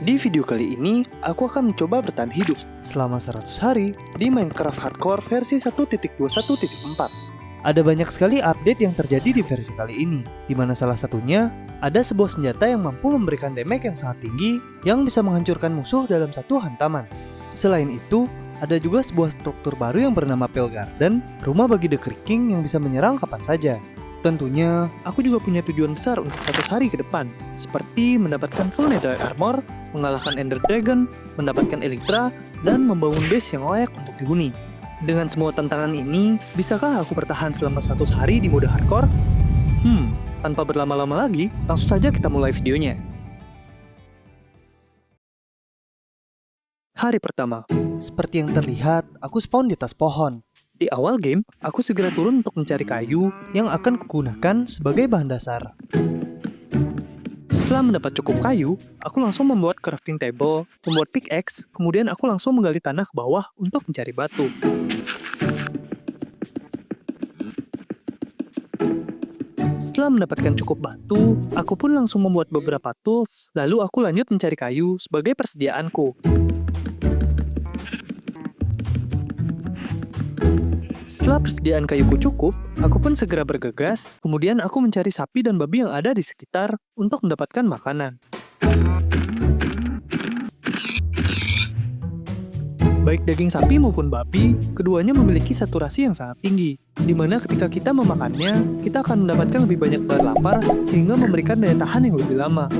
Di video kali ini, aku akan mencoba bertahan hidup selama 100 hari di Minecraft Hardcore versi 1.21.4. Ada banyak sekali update yang terjadi di versi kali ini, di mana salah satunya ada sebuah senjata yang mampu memberikan damage yang sangat tinggi yang bisa menghancurkan musuh dalam satu hantaman. Selain itu, ada juga sebuah struktur baru yang bernama Pale Garden, rumah bagi The King yang bisa menyerang kapan saja. Tentunya, aku juga punya tujuan besar untuk 100 hari ke depan, seperti mendapatkan full netherite armor, mengalahkan Ender Dragon, mendapatkan Elytra, dan membangun base yang layak untuk dihuni. Dengan semua tantangan ini, bisakah aku bertahan selama 100 hari di mode hardcore? Tanpa berlama-lama lagi, langsung saja kita mulai videonya. Hari pertama. Seperti yang terlihat, aku spawn di atas pohon. Di awal game, aku segera turun untuk mencari kayu yang akan kugunakan sebagai bahan dasar. Setelah mendapat cukup kayu, aku langsung membuat crafting table, membuat pickaxe, kemudian aku langsung menggali tanah ke bawah untuk mencari batu. Setelah mendapatkan cukup batu, aku pun langsung membuat beberapa tools, lalu aku lanjut mencari kayu sebagai persediaanku. Setelah persediaan kayuku cukup, aku pun segera bergegas, kemudian aku mencari sapi dan babi yang ada di sekitar untuk mendapatkan makanan. Baik daging sapi maupun babi, keduanya memiliki saturasi yang sangat tinggi, di mana ketika kita memakannya, kita akan mendapatkan lebih banyak bahan lapar sehingga memberikan daya tahan yang lebih lama.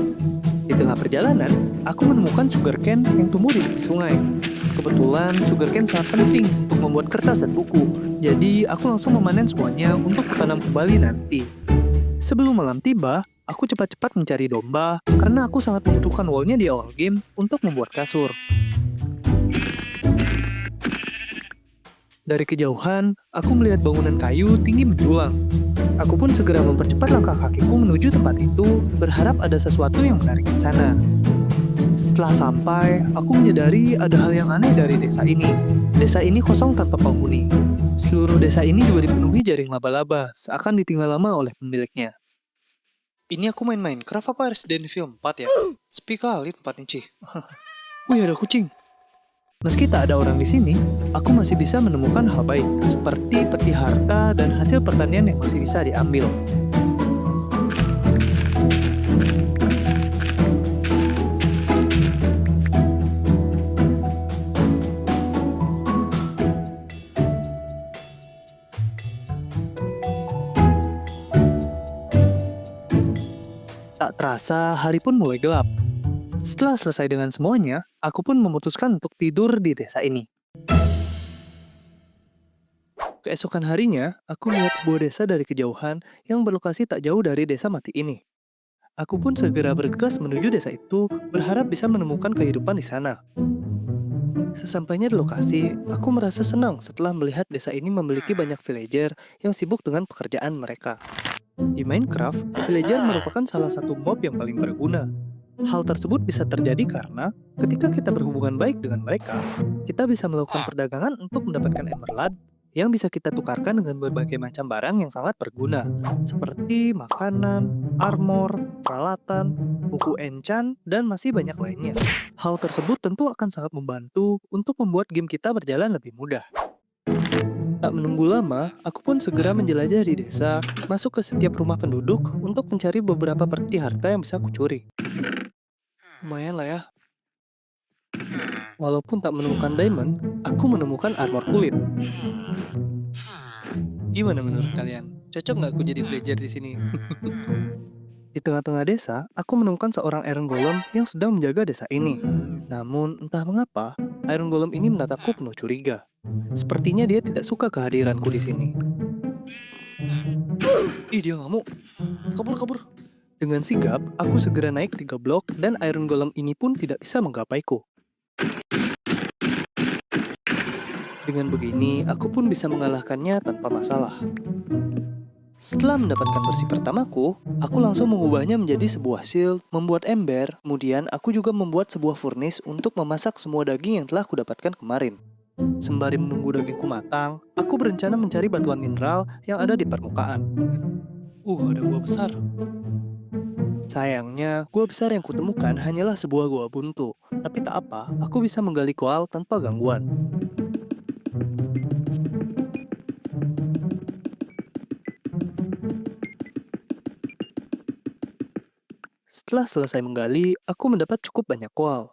Di tengah perjalanan, aku menemukan sugarcane yang tumbuh di tepi sungai. Kebetulan, sugarcane sangat penting untuk membuat kertas dan buku, jadi aku langsung memanen semuanya untuk kutanam kembali nanti. Sebelum malam tiba, aku cepat-cepat mencari domba, karena aku sangat membutuhkan wool-nya di awal game untuk membuat kasur. Dari kejauhan, aku melihat bangunan kayu tinggi menjulang. Aku pun segera mempercepat langkah kakiku menuju tempat itu, berharap ada sesuatu yang menarik di sana. Setelah sampai, aku menyadari ada hal yang aneh dari desa ini. Desa ini kosong tanpa penghuni. Seluruh desa ini juga dipenuhi jaring laba-laba, seakan ditinggal lama oleh pemiliknya. Ini aku main Minecraft apa Resident Evil 4 ya? Sepi kali tempatnya, Cih. Wih, ada kucing. Meski tak ada orang di sini, aku masih bisa menemukan hal baik, seperti peti harta dan hasil pertanian yang masih bisa diambil. Tak terasa, hari pun mulai gelap. Setelah selesai dengan semuanya, aku pun memutuskan untuk tidur di desa ini. Keesokan harinya, aku melihat sebuah desa dari kejauhan yang berlokasi tak jauh dari desa mati ini. Aku pun segera bergegas menuju desa itu, berharap bisa menemukan kehidupan di sana. Sesampainya di lokasi, aku merasa senang setelah melihat desa ini memiliki banyak villager yang sibuk dengan pekerjaan mereka. Di Minecraft, villager merupakan salah satu mob yang paling berguna. Hal tersebut bisa terjadi karena ketika kita berhubungan baik dengan mereka, kita bisa melakukan perdagangan untuk mendapatkan emerald yang bisa kita tukarkan dengan berbagai macam barang yang sangat berguna, seperti makanan, armor, peralatan, buku enchant, dan masih banyak lainnya. Hal tersebut tentu akan sangat membantu untuk membuat game kita berjalan lebih mudah. Tak menunggu lama, aku pun segera menjelajah di desa, masuk ke setiap rumah penduduk untuk mencari beberapa peti harta yang bisa aku curi. Lumayan lah ya. Walaupun tak menemukan diamond, aku menemukan armor kulit. Gimana menurut kalian? Cocok nggak aku jadi villager di sini? Di tengah-tengah desa, aku menemukan seorang Iron Golem yang sedang menjaga desa ini. Namun, entah mengapa, Iron Golem ini menatapku penuh curiga. Sepertinya dia tidak suka kehadiranku di sini. Ih, dia ngamuk. Kabur. Dengan sigap, aku segera naik 3 blok dan Iron Golem ini pun tidak bisa menggapaiku. Dengan begini, aku pun bisa mengalahkannya tanpa masalah. Setelah mendapatkan bersih pertamaku, aku langsung mengubahnya menjadi sebuah shield, membuat ember, kemudian aku juga membuat sebuah furnace untuk memasak semua daging yang telah kudapatkan kemarin. Sembari menunggu dagingku matang, aku berencana mencari batuan mineral yang ada di permukaan. Ada gua besar. Sayangnya, gua besar yang kutemukan hanyalah sebuah gua buntu. Tapi tak apa, aku bisa menggali koal tanpa gangguan. Setelah selesai menggali, aku mendapat cukup banyak koal.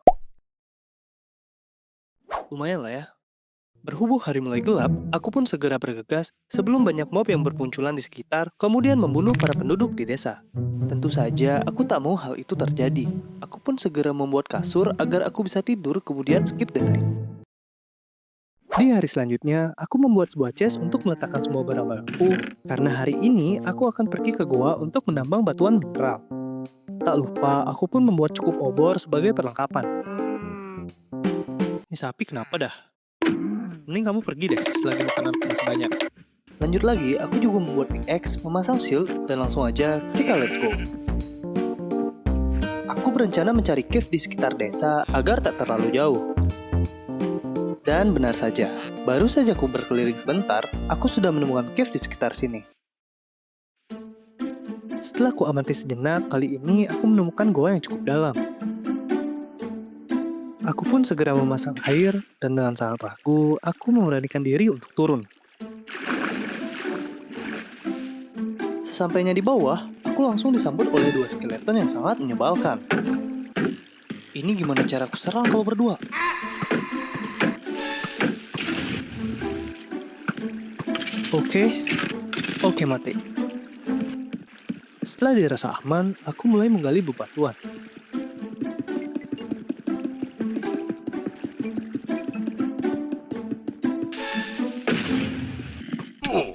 Lumayan lah ya. Berhubung hari mulai gelap, aku pun segera bergegas sebelum banyak mob yang bermunculan di sekitar, kemudian membunuh para penduduk di desa. Tentu saja, aku tak mau hal itu terjadi. Aku pun segera membuat kasur agar aku bisa tidur, kemudian skip the night. Di hari selanjutnya, aku membuat sebuah chest untuk meletakkan semua barang-barangku, karena hari ini aku akan pergi ke goa untuk menambang batuan mineral. Tak lupa, aku pun membuat cukup obor sebagai perlengkapan. Ini sapi kenapa dah? Mending kamu pergi deh selagi makanan masih banyak. Lanjut lagi, aku juga membuat pickaxe, memasang shield, dan langsung aja kita let's go. Aku berencana mencari cave di sekitar desa agar tak terlalu jauh. Dan benar saja, baru saja aku berkeliling sebentar, aku sudah menemukan cave di sekitar sini. Setelah ku amati sejenak, kali ini aku menemukan goa yang cukup dalam. Aku pun segera memasang air, dan dengan sangat ragu, aku memberanikan diri untuk turun. Sesampainya di bawah, aku langsung disambut oleh dua skeleton yang sangat menyebalkan. Ini gimana cara aku serang kalau berdua? Oke, mati. Setelah dirasa aman, aku mulai menggali bebatuan.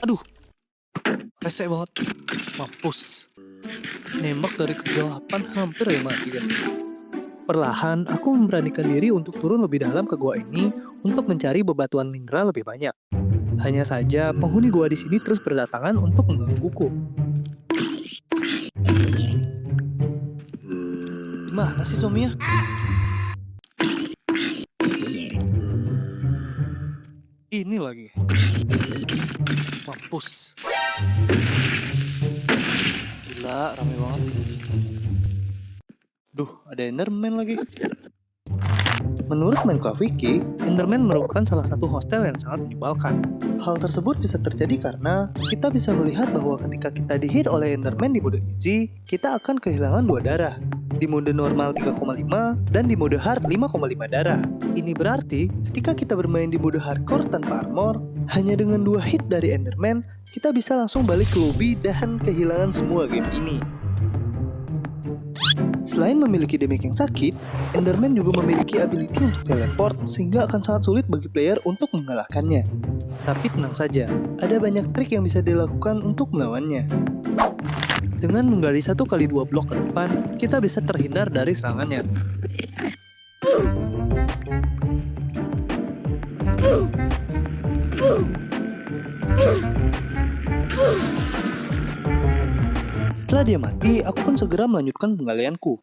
Aduh, rese banget. Mampus. Nembak dari kegelapan hampir aja mati, guys. Perlahan, aku memberanikan diri untuk turun lebih dalam ke gua ini untuk mencari bebatuan mineral lebih banyak. Hanya saja, penghuni gua di sini terus berdatangan untuk menggangguku. Dimana sih suaminya? Ini lagi. Mampus. Gila, rame banget. Duh, ada Enderman lagi. Menurut Menko Wiki, Enderman merupakan salah satu hostel yang sangat menyebalkan. Hal tersebut bisa terjadi karena kita bisa melihat bahwa ketika kita dihit oleh Enderman di mode easy, kita akan kehilangan 2 darah. Di mode normal 3,5 dan di mode hard 5,5 darah. Ini berarti ketika kita bermain di mode hardcore tanpa armor, hanya dengan 2 hit dari Enderman, kita bisa langsung balik ke lobby dan kehilangan semua game ini. Selain memiliki damage yang sakit, Enderman juga memiliki ability untuk teleport sehingga akan sangat sulit bagi player untuk mengalahkannya. Tapi tenang saja, ada banyak trik yang bisa dilakukan untuk melawannya. Dengan menggali 1x2 blok ke depan, kita bisa terhindar dari serangannya. Setelah dia mati, aku pun segera melanjutkan penggalianku.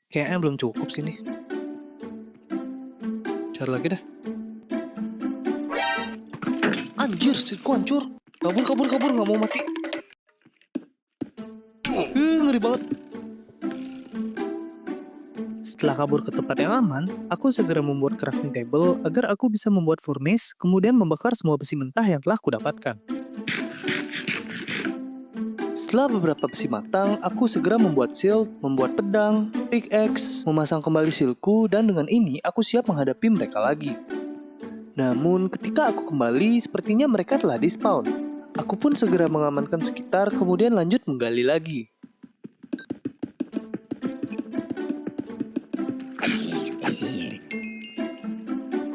Kayaknya belum cukup sih nih. Cari lagi dah. Anjir, sitku hancur. Kabur, nggak mau mati. Ngeri banget. Setelah kabur ke tempat yang aman, aku segera membuat crafting table agar aku bisa membuat furnace, kemudian membakar semua besi mentah yang telah kudapatkan. Setelah beberapa besi matang, aku segera membuat shield, membuat pedang, pickaxe, memasang kembali shieldku, dan dengan ini aku siap menghadapi mereka lagi. Namun ketika aku kembali, sepertinya mereka telah di-spawn. Aku pun segera mengamankan sekitar, kemudian lanjut menggali lagi.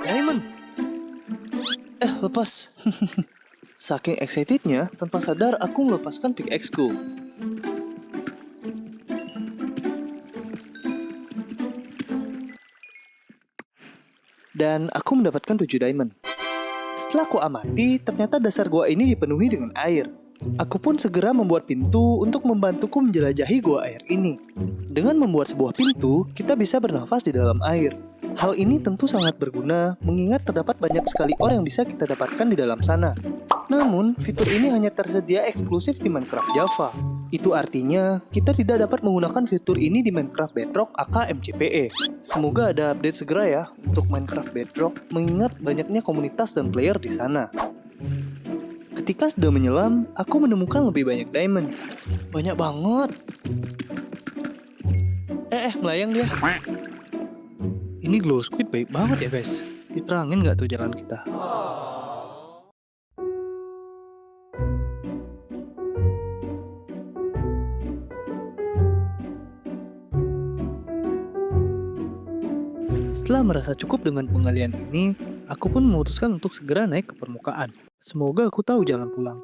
Diamond! Lepas. Saking excitednya, tanpa sadar aku melepaskan pickaxe-ku. Dan aku mendapatkan 7 diamond. Setelah aku amati, ternyata dasar gua ini dipenuhi dengan air. Aku pun segera membuat pintu untuk membantuku menjelajahi gua air ini. Dengan membuat sebuah pintu, kita bisa bernafas di dalam air. Hal ini tentu sangat berguna, mengingat terdapat banyak sekali ore yang bisa kita dapatkan di dalam sana. Namun, fitur ini hanya tersedia eksklusif di Minecraft Java. Itu artinya, kita tidak dapat menggunakan fitur ini di Minecraft Bedrock aka MCPE. Semoga ada update segera ya untuk Minecraft Bedrock, mengingat banyaknya komunitas dan player di sana. Ketika sudah menyelam, aku menemukan lebih banyak diamond. Banyak banget. Melayang dia. Ini glow squid baik banget ya guys. Diterangin nggak tuh jalan kita? Setelah merasa cukup dengan penggalian ini, aku pun memutuskan untuk segera naik ke permukaan. Semoga aku tahu jalan pulang.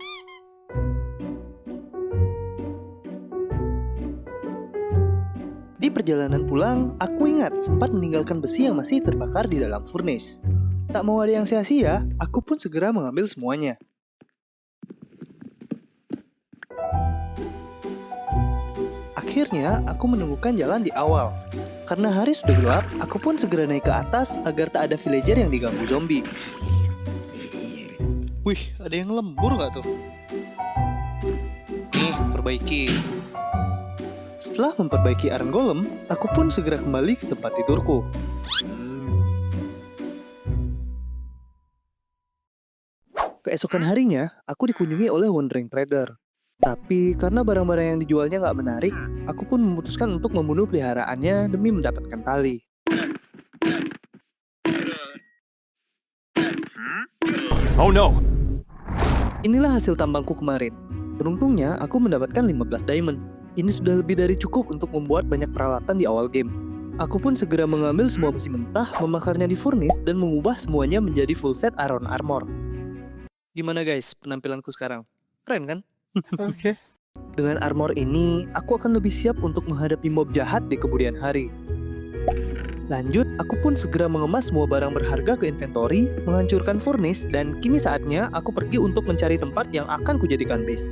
Di perjalanan pulang, aku ingat sempat meninggalkan besi yang masih terbakar di dalam furnace. Tak mau ada yang sia-sia, aku pun segera mengambil semuanya. Akhirnya, aku menemukan jalan di awal. Karena hari sudah gelap, aku pun segera naik ke atas agar tak ada villager yang diganggu zombie. Wih, ada yang lembur nggak tuh? Nih, perbaiki. Setelah memperbaiki Iron Golem, aku pun segera kembali ke tempat tidurku. Keesokan harinya, aku dikunjungi oleh Wandering Trader. Tapi karena barang-barang yang dijualnya nggak menarik, aku pun memutuskan untuk membunuh peliharaannya demi mendapatkan tali. Oh no! Inilah hasil tambangku kemarin. Beruntungnya, aku mendapatkan 15 diamond. Ini sudah lebih dari cukup untuk membuat banyak peralatan di awal game. Aku pun segera mengambil semua besi mentah, memakarnya di furnace, dan mengubah semuanya menjadi full set iron armor. Gimana guys, penampilanku sekarang? Keren kan? Oke. Dengan armor ini, aku akan lebih siap untuk menghadapi mob jahat di kemudian hari. Lanjut, aku pun segera mengemas semua barang berharga ke inventory, menghancurkan furnace, dan kini saatnya aku pergi untuk mencari tempat yang akan kujadikan base.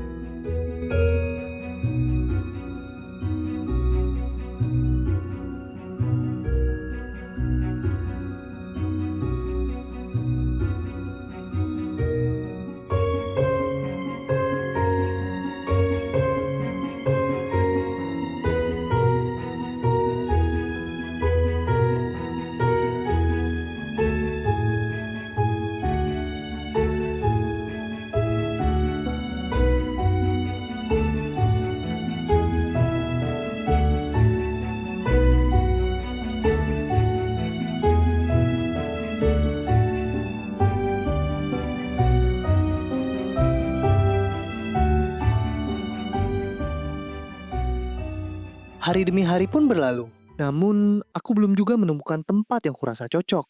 Hari demi hari pun berlalu, namun aku belum juga menemukan tempat yang kurasa cocok.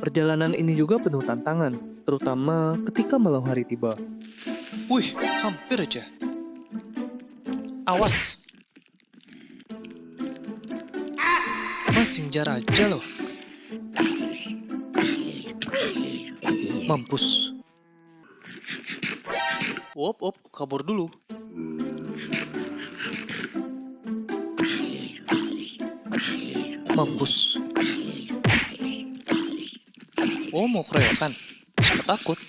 Perjalanan ini juga penuh tantangan, terutama ketika malam hari tiba. Wih, hampir aja. Awas! Masih ngejar aja loh. Mampus. Op, kabur dulu. Mampus. Oh, mau keroyokan? Siapa takut?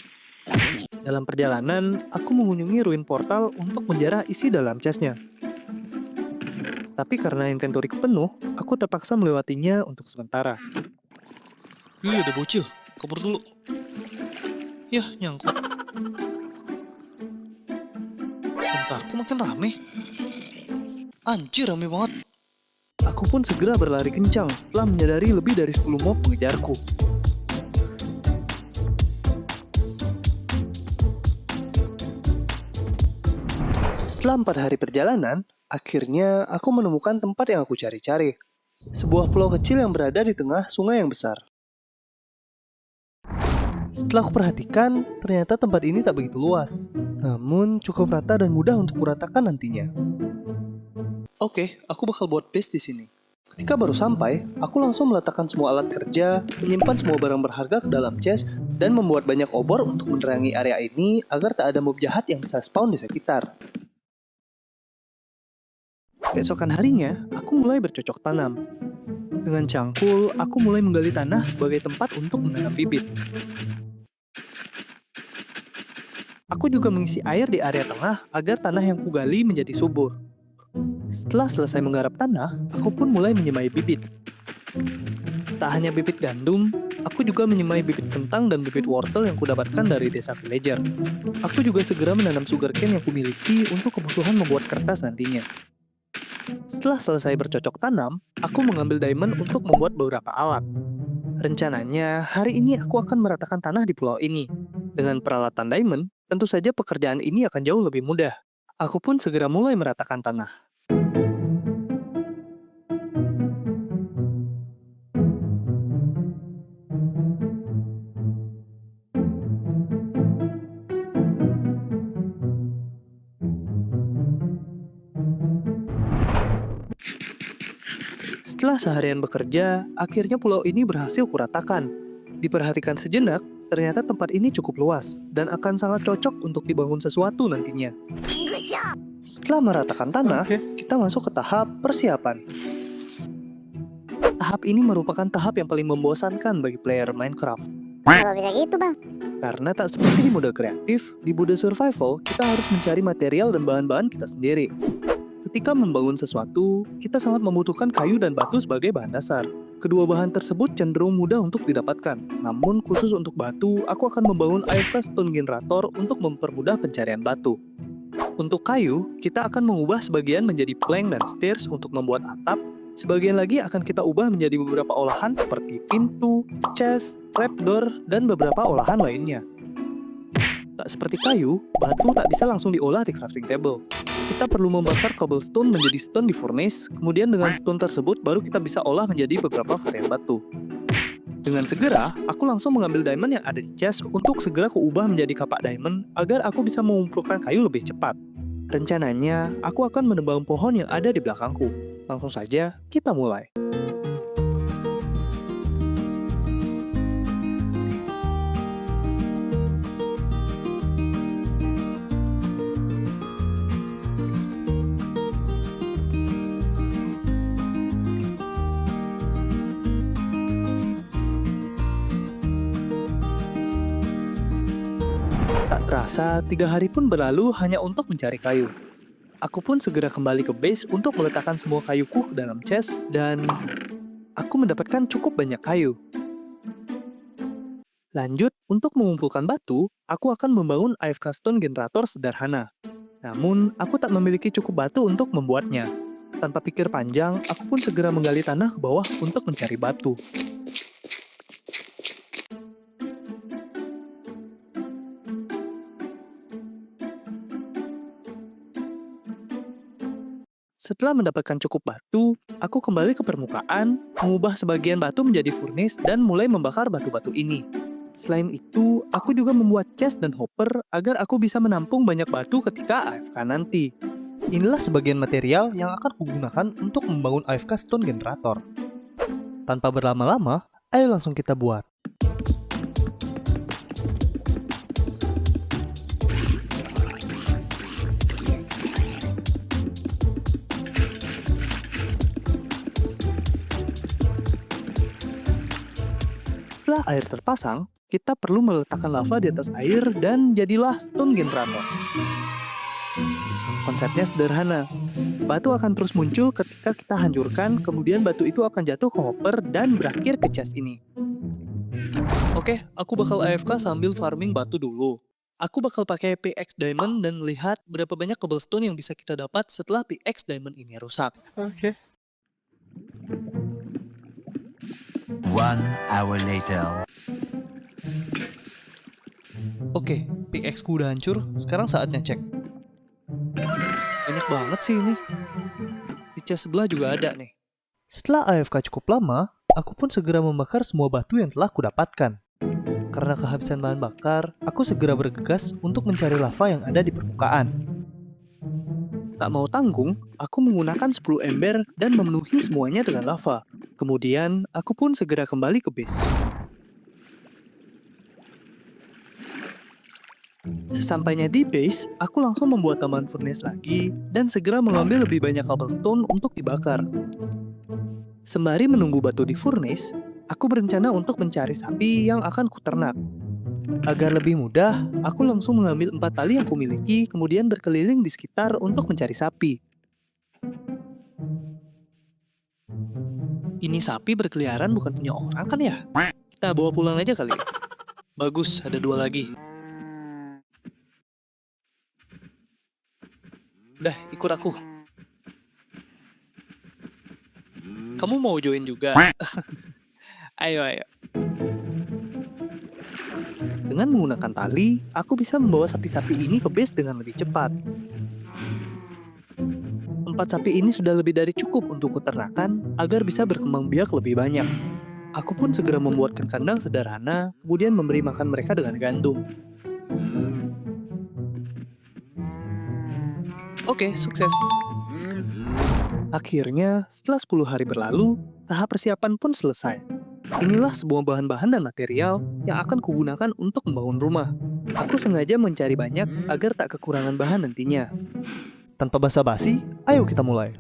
Dalam perjalanan, aku mengunjungi ruin portal untuk menjarah isi dalam chestnya. Tapi karena inventory penuh, aku terpaksa melewatinya untuk sementara. Ada bocil. Kabur dulu. Yah, nyangkut. Bentarku makin rame. Anjir, rame banget. Aku pun segera berlari kencang setelah menyadari lebih dari 10 mob mengejarku. Setelah 4 hari perjalanan, akhirnya aku menemukan tempat yang aku cari-cari. Sebuah pulau kecil yang berada di tengah sungai yang besar. Setelah aku perhatikan, ternyata tempat ini tak begitu luas. Namun cukup rata dan mudah untuk kuratakan nantinya. Oke, aku bakal buat base di sini. Ketika baru sampai, aku langsung meletakkan semua alat kerja, menyimpan semua barang berharga ke dalam chest, dan membuat banyak obor untuk menerangi area ini agar tak ada mob jahat yang bisa spawn di sekitar. Keesokan harinya, aku mulai bercocok tanam. Dengan cangkul, aku mulai menggali tanah sebagai tempat untuk menanam bibit. Aku juga mengisi air di area tengah agar tanah yang kugali menjadi subur. Setelah selesai menggarap tanah, aku pun mulai menyemai bibit. Tak hanya bibit gandum, aku juga menyemai bibit kentang dan bibit wortel yang kudapatkan dari desa villager. Aku juga segera menanam sugarcane yang kumiliki untuk kebutuhan membuat kertas nantinya. Setelah selesai bercocok tanam, aku mengambil diamond untuk membuat beberapa alat. Rencananya, hari ini aku akan meratakan tanah di pulau ini. Dengan peralatan diamond, tentu saja pekerjaan ini akan jauh lebih mudah. Aku pun segera mulai meratakan tanah. Setelah seharian bekerja, akhirnya pulau ini berhasil kuratakan. Diperhatikan sejenak, ternyata tempat ini cukup luas dan akan sangat cocok untuk dibangun sesuatu nantinya. Setelah meratakan tanah, kita masuk ke tahap persiapan. Tahap ini merupakan tahap yang paling membosankan bagi player Minecraft. Kalau bisa gitu, Bang. Karena tak seperti di mode kreatif, di mode survival, kita harus mencari material dan bahan-bahan kita sendiri. Ketika membangun sesuatu, kita sangat membutuhkan kayu dan batu sebagai bahan dasar. Kedua bahan tersebut cenderung mudah untuk didapatkan. Namun khusus untuk batu, aku akan membangun AFK Stone Generator untuk mempermudah pencarian batu. Untuk kayu, kita akan mengubah sebagian menjadi plank dan stairs untuk membuat atap. Sebagian lagi akan kita ubah menjadi beberapa olahan seperti pintu, chest, trapdoor, dan beberapa olahan lainnya. Tak seperti kayu, batu tak bisa langsung diolah di crafting table. Kita perlu membakar cobblestone menjadi stone di furnace, kemudian dengan stone tersebut baru kita bisa olah menjadi beberapa varian batu. Dengan segera, aku langsung mengambil diamond yang ada di chest untuk segera kuubah menjadi kapak diamond agar aku bisa mengumpulkan kayu lebih cepat. Rencananya, aku akan menebang pohon yang ada di belakangku. Langsung saja, kita mulai. Tak terasa, 3 hari pun berlalu hanya untuk mencari kayu. Aku pun segera kembali ke base untuk meletakkan semua kayuku ke dalam chest dan aku mendapatkan cukup banyak kayu. Lanjut, untuk mengumpulkan batu, aku akan membangun AFK Stone Generator sederhana. Namun, aku tak memiliki cukup batu untuk membuatnya. Tanpa pikir panjang, aku pun segera menggali tanah ke bawah untuk mencari batu. Setelah mendapatkan cukup batu, aku kembali ke permukaan, mengubah sebagian batu menjadi furnace dan mulai membakar batu-batu ini. Selain itu, aku juga membuat chest dan hopper agar aku bisa menampung banyak batu ketika AFK nanti. Inilah sebagian material yang akan kugunakan untuk membangun AFK Stone Generator. Tanpa berlama-lama, ayo langsung kita buat. Setelah air terpasang, kita perlu meletakkan lava di atas air dan jadilah Stone Generator. Konsepnya sederhana. Batu akan terus muncul ketika kita hancurkan, kemudian batu itu akan jatuh ke hopper dan berakhir ke chest ini. Oke, aku bakal AFK sambil farming batu dulu. Aku bakal pakai pickaxe diamond dan lihat berapa banyak cobblestone yang bisa kita dapat setelah pickaxe diamond ini rusak. Oke. 1 hour later. Oke, pickaxe ku udah hancur, sekarang saatnya cek. Banyak banget sih ini. Di chest sebelah juga ada nih. Setelah AFK cukup lama, aku pun segera membakar semua batu yang telah kudapatkan. Karena kehabisan bahan bakar, aku segera bergegas untuk mencari lava yang ada di permukaan. Tak mau tanggung, aku menggunakan 10 ember dan memenuhi semuanya dengan lava. Kemudian, aku pun segera kembali ke base. Sesampainya di base, aku langsung membuat taman furnace lagi dan segera mengambil lebih banyak cobblestone untuk dibakar. Sembari menunggu batu di furnace, aku berencana untuk mencari sapi yang akan kuternak. Agar lebih mudah, aku langsung mengambil 4 tali yang kumiliki, kemudian berkeliling di sekitar untuk mencari sapi. Ini sapi berkeliaran bukan punya orang kan ya? Kita bawa pulang aja kali ya? Bagus, ada 2 lagi. Udah, ikut aku. Kamu mau join juga? Ayo, ayo. Dengan menggunakan tali, aku bisa membawa sapi-sapi ini ke base dengan lebih cepat. 4 sapi ini sudah lebih dari cukup untuk kuternakan agar bisa berkembang biak lebih banyak. Aku pun segera membuatkan kandang sederhana, kemudian memberi makan mereka dengan gandum. Oke, sukses. Akhirnya, setelah 10 hari berlalu, tahap persiapan pun selesai. Inilah sebuah bahan-bahan dan material yang akan kugunakan untuk membangun rumah. Aku sengaja mencari banyak agar tak kekurangan bahan nantinya. Tanpa basa-basi, ayo kita mulai.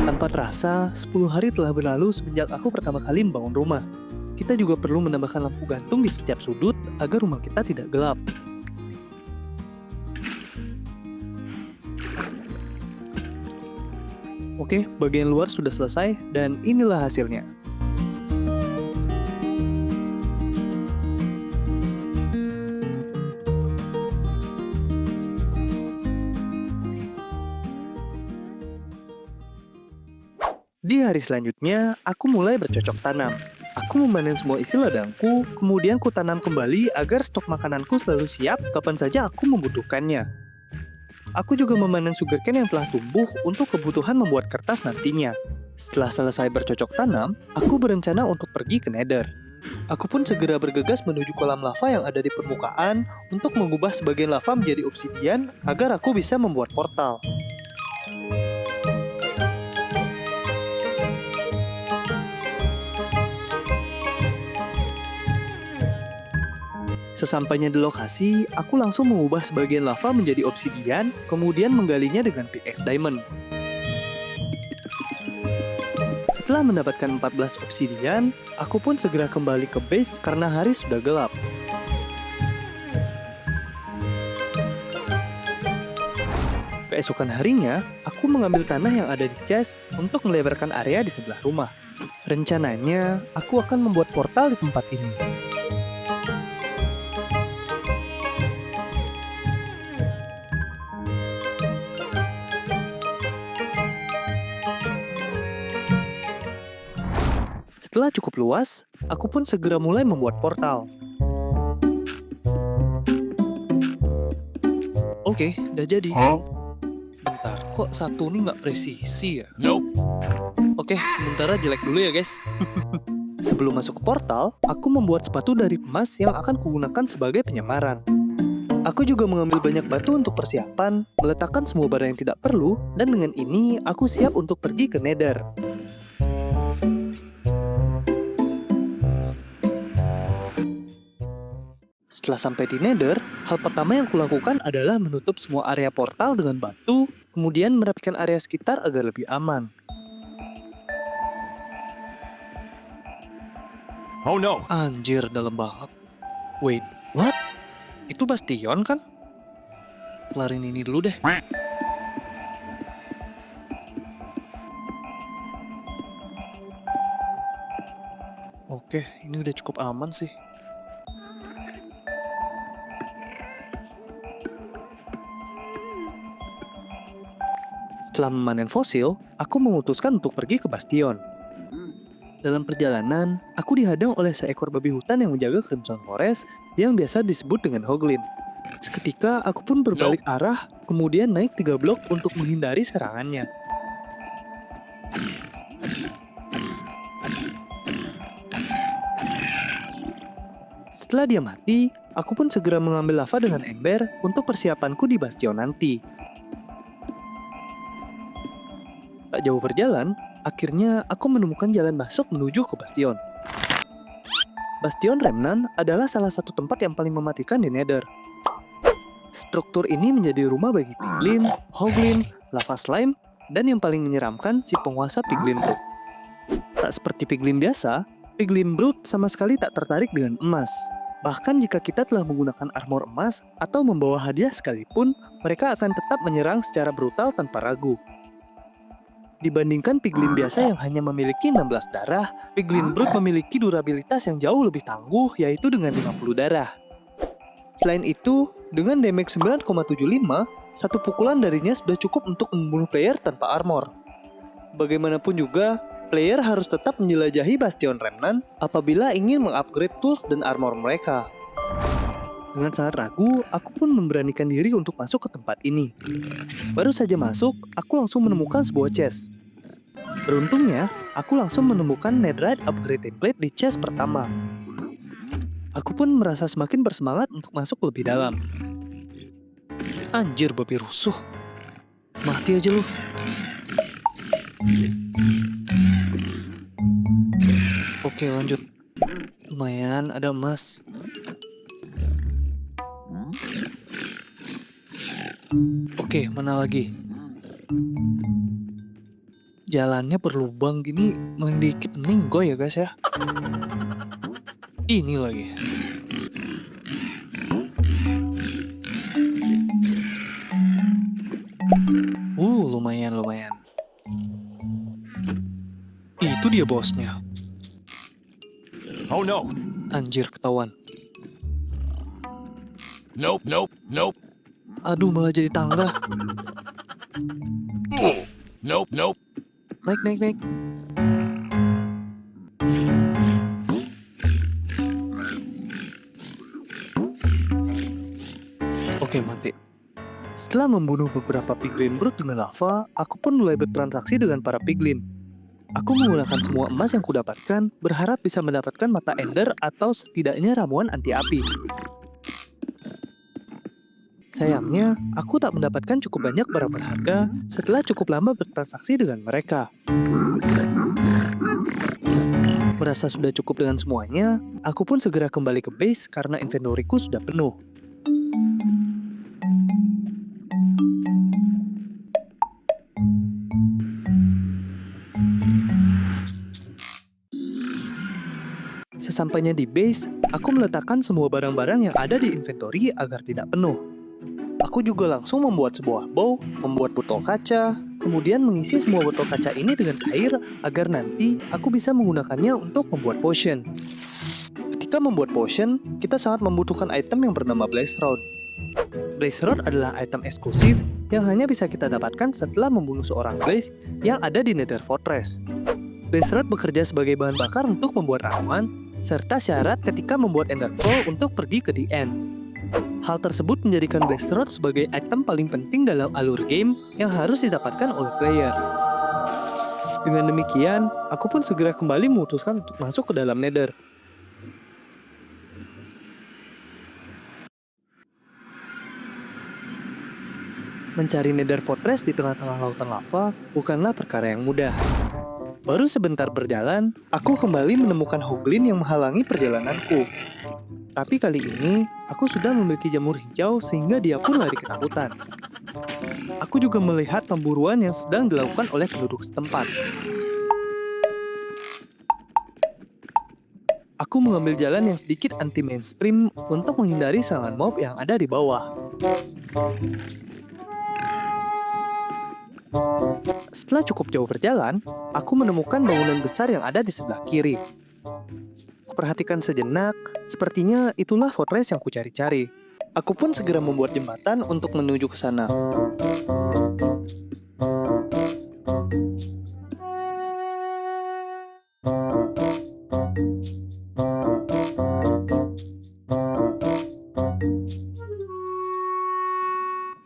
Tanpa terasa, 10 hari telah berlalu semenjak aku pertama kali membangun rumah. Kita juga perlu menambahkan lampu gantung di setiap sudut agar rumah kita tidak gelap. Oke, bagian luar sudah selesai dan inilah hasilnya. Di hari selanjutnya, aku mulai bercocok tanam. Aku memanen semua isi ladangku, kemudian kutanam kembali agar stok makananku selalu siap kapan saja aku membutuhkannya. Aku juga memanen sugarcane yang telah tumbuh untuk kebutuhan membuat kertas nantinya. Setelah selesai bercocok tanam, aku berencana untuk pergi ke Nether. Aku pun segera bergegas menuju kolam lava yang ada di permukaan untuk mengubah sebagian lava menjadi obsidian agar aku bisa membuat portal. Sesampainya di lokasi, aku langsung mengubah sebagian lava menjadi obsidian, kemudian menggalinya dengan pickaxe diamond. Setelah mendapatkan 14 obsidian, aku pun segera kembali ke base karena hari sudah gelap. Keesokan harinya, aku mengambil tanah yang ada di chest untuk melebarkan area di sebelah rumah. Rencananya, aku akan membuat portal di tempat ini. Setelah cukup luas, aku pun segera mulai membuat portal. Oke, udah jadi. Bentar, kok satu nih nggak presisi ya? Nope. Oke, sementara jelek dulu ya guys. Sebelum masuk ke portal, aku membuat sepatu dari emas yang akan kugunakan sebagai penyamaran. Aku juga mengambil banyak batu untuk persiapan, meletakkan semua barang yang tidak perlu, dan dengan ini aku siap untuk pergi ke Nether. Setelah sampai di Nether, hal pertama yang kulakukan adalah menutup semua area portal dengan batu, kemudian merapikan area sekitar agar lebih aman. Oh no. Anjir, dalam banget. Wait, what? Itu bastion kan? kelarin ini dulu deh. Oke, ini udah cukup aman sih. Setelah memanen fosil, aku memutuskan untuk pergi ke Bastion. Dalam perjalanan, aku dihadang oleh seekor babi hutan yang menjaga Crimson Forest yang biasa disebut dengan Hoglin. Seketika, aku pun berbalik arah, kemudian naik 3 blok untuk menghindari serangannya. Setelah dia mati, aku pun segera mengambil lava dengan ember untuk persiapanku di Bastion nanti. Tak jauh berjalan, akhirnya aku menemukan jalan masuk menuju ke Bastion. Bastion Remnant adalah salah satu tempat yang paling mematikan di Nether. Struktur ini menjadi rumah bagi piglin, hoglin, lava slime, dan yang paling menyeramkan si penguasa piglin brute. Tak seperti piglin biasa, piglin brute sama sekali tak tertarik dengan emas. Bahkan jika kita telah menggunakan armor emas atau membawa hadiah sekalipun, mereka akan tetap menyerang secara brutal tanpa ragu. Dibandingkan piglin biasa yang hanya memiliki 16 darah, piglin brute memiliki durabilitas yang jauh lebih tangguh, yaitu dengan 50 darah. Selain itu, dengan damage 9,75, satu pukulan darinya sudah cukup untuk membunuh player tanpa armor. Bagaimanapun juga, player harus tetap menjelajahi Bastion Remnant apabila ingin mengupgrade tools dan armor mereka. Dengan sangat ragu, aku pun memberanikan diri untuk masuk ke tempat ini. Baru saja masuk, aku langsung menemukan sebuah chest. Beruntungnya, aku langsung menemukan netherite upgrade template di chest pertama. Aku pun merasa semakin bersemangat untuk masuk lebih dalam. Anjir, babi rusuh. Mati aja lu. Oke, lanjut. Lumayan, ada emas. Oke, mana lagi? Jalannya berlubang gini, main dikit meninggoy ya guys ya. Ini lagi. Lumayan. Itu dia bosnya. Oh no! Anjir, ketahuan. Nope. Aduh, malah jadi tangga. Nope. Naik. Oke, mati. Setelah membunuh beberapa piglin brute dengan lava, aku pun mulai bertransaksi dengan para piglin. Aku menggunakan semua emas yang kudapatkan, berharap bisa mendapatkan mata ender atau setidaknya ramuan anti api. Sayangnya, aku tak mendapatkan cukup banyak barang berharga setelah cukup lama bertransaksi dengan mereka. Merasa sudah cukup dengan semuanya, aku pun segera kembali ke base karena inventoryku sudah penuh. Sesampainya di base, aku meletakkan semua barang-barang yang ada di inventory agar tidak penuh. Aku juga langsung membuat sebuah bow, membuat botol kaca, kemudian mengisi semua botol kaca ini dengan air agar nanti aku bisa menggunakannya untuk membuat potion. Ketika membuat potion, kita sangat membutuhkan item yang bernama Blaze Rod. Blaze Rod adalah item eksklusif yang hanya bisa kita dapatkan setelah membunuh seorang Blaze yang ada di Nether Fortress. Blaze Rod bekerja sebagai bahan bakar untuk membuat ramuan, serta syarat ketika membuat Ender Pearl untuk pergi ke The End. Hal tersebut menjadikan Blaze Rod sebagai item paling penting dalam alur game yang harus didapatkan oleh player. Dengan demikian, aku pun segera kembali memutuskan untuk masuk ke dalam Nether. Mencari Nether Fortress di tengah-tengah lautan lava bukanlah perkara yang mudah. Baru sebentar berjalan, aku kembali menemukan Hoglin yang menghalangi perjalananku. Tapi kali ini, aku sudah memiliki jamur hijau sehingga dia pun lari ketakutan. Aku juga melihat pemburuan yang sedang dilakukan oleh penduduk setempat. Aku mengambil jalan yang sedikit anti-mainstream untuk menghindari serangan mob yang ada di bawah. Setelah cukup jauh berjalan, aku menemukan bangunan besar yang ada di sebelah kiri. Kuperhatikan sejenak, sepertinya itulah fortress yang kucari-cari. Aku pun segera membuat jembatan untuk menuju ke sana.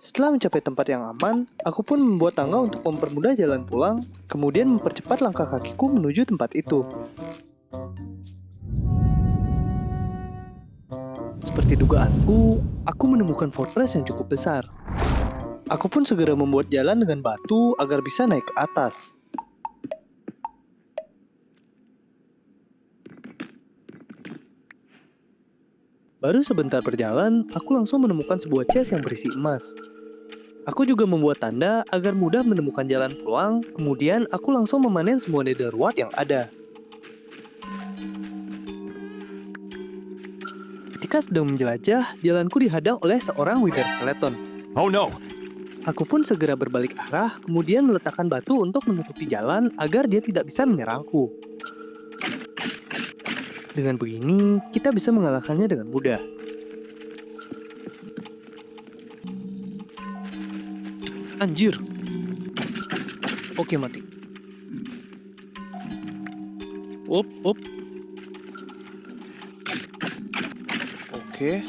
Setelah mencapai tempat yang aman, aku pun membuat tangga untuk mempermudah jalan pulang, kemudian mempercepat langkah kakiku menuju tempat itu. Seperti dugaanku, aku menemukan fortress yang cukup besar. Aku pun segera membuat jalan dengan batu agar bisa naik ke atas. Baru sebentar berjalan, aku langsung menemukan sebuah chest yang berisi emas. Aku juga membuat tanda agar mudah menemukan jalan pulang, kemudian aku langsung memanen semua netherwart yang ada. Ketika sedang menjelajah, jalanku dihadang oleh seorang wither skeleton. Oh no! Aku pun segera berbalik arah, kemudian meletakkan batu untuk menutupi jalan agar dia tidak bisa menyerangku. Dengan begini, kita bisa mengalahkannya dengan mudah. Anjir! Oke, mati. Up. Oke.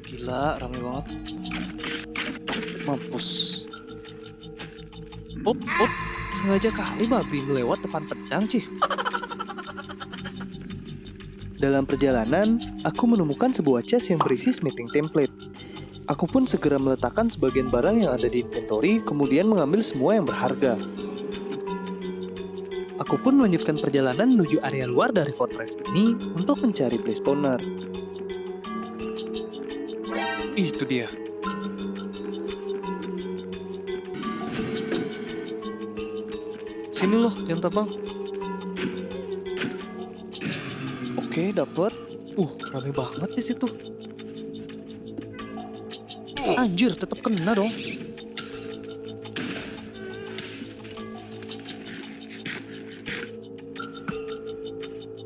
Gila, rame banget. Mampus. Up. Sengaja kali babi melewat depan pedang, cih. Dalam perjalanan, aku menemukan sebuah chest yang berisi smithing template. Aku pun segera meletakkan sebagian barang yang ada di inventory, kemudian mengambil semua yang berharga. Aku pun melanjutkan perjalanan menuju area luar dari fortress ini untuk mencari blaze spawner. Itu dia. Sini loh, jam terbang. Oke, dapet. Rame banget di situ. Anjir, tetap kena dong.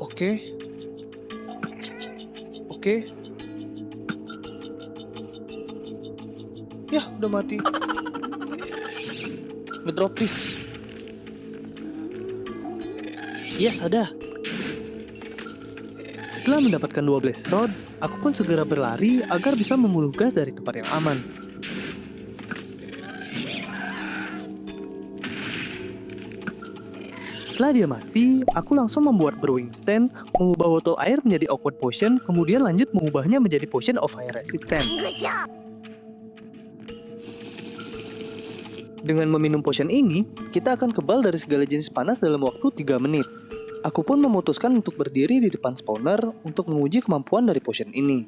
Oke. Yah, udah mati. Ngedrop please. Yes, ada. Setelah mendapatkan 2 blaze rod, aku pun segera berlari agar bisa membunuh gas dari tempat yang aman. Setelah dia mati, aku langsung membuat brewing stand, mengubah botol air menjadi awkward potion, kemudian lanjut mengubahnya menjadi potion of fire resistant. Dengan meminum potion ini, kita akan kebal dari segala jenis panas dalam waktu 3 menit. Aku pun memutuskan untuk berdiri di depan spawner untuk menguji kemampuan dari potion ini.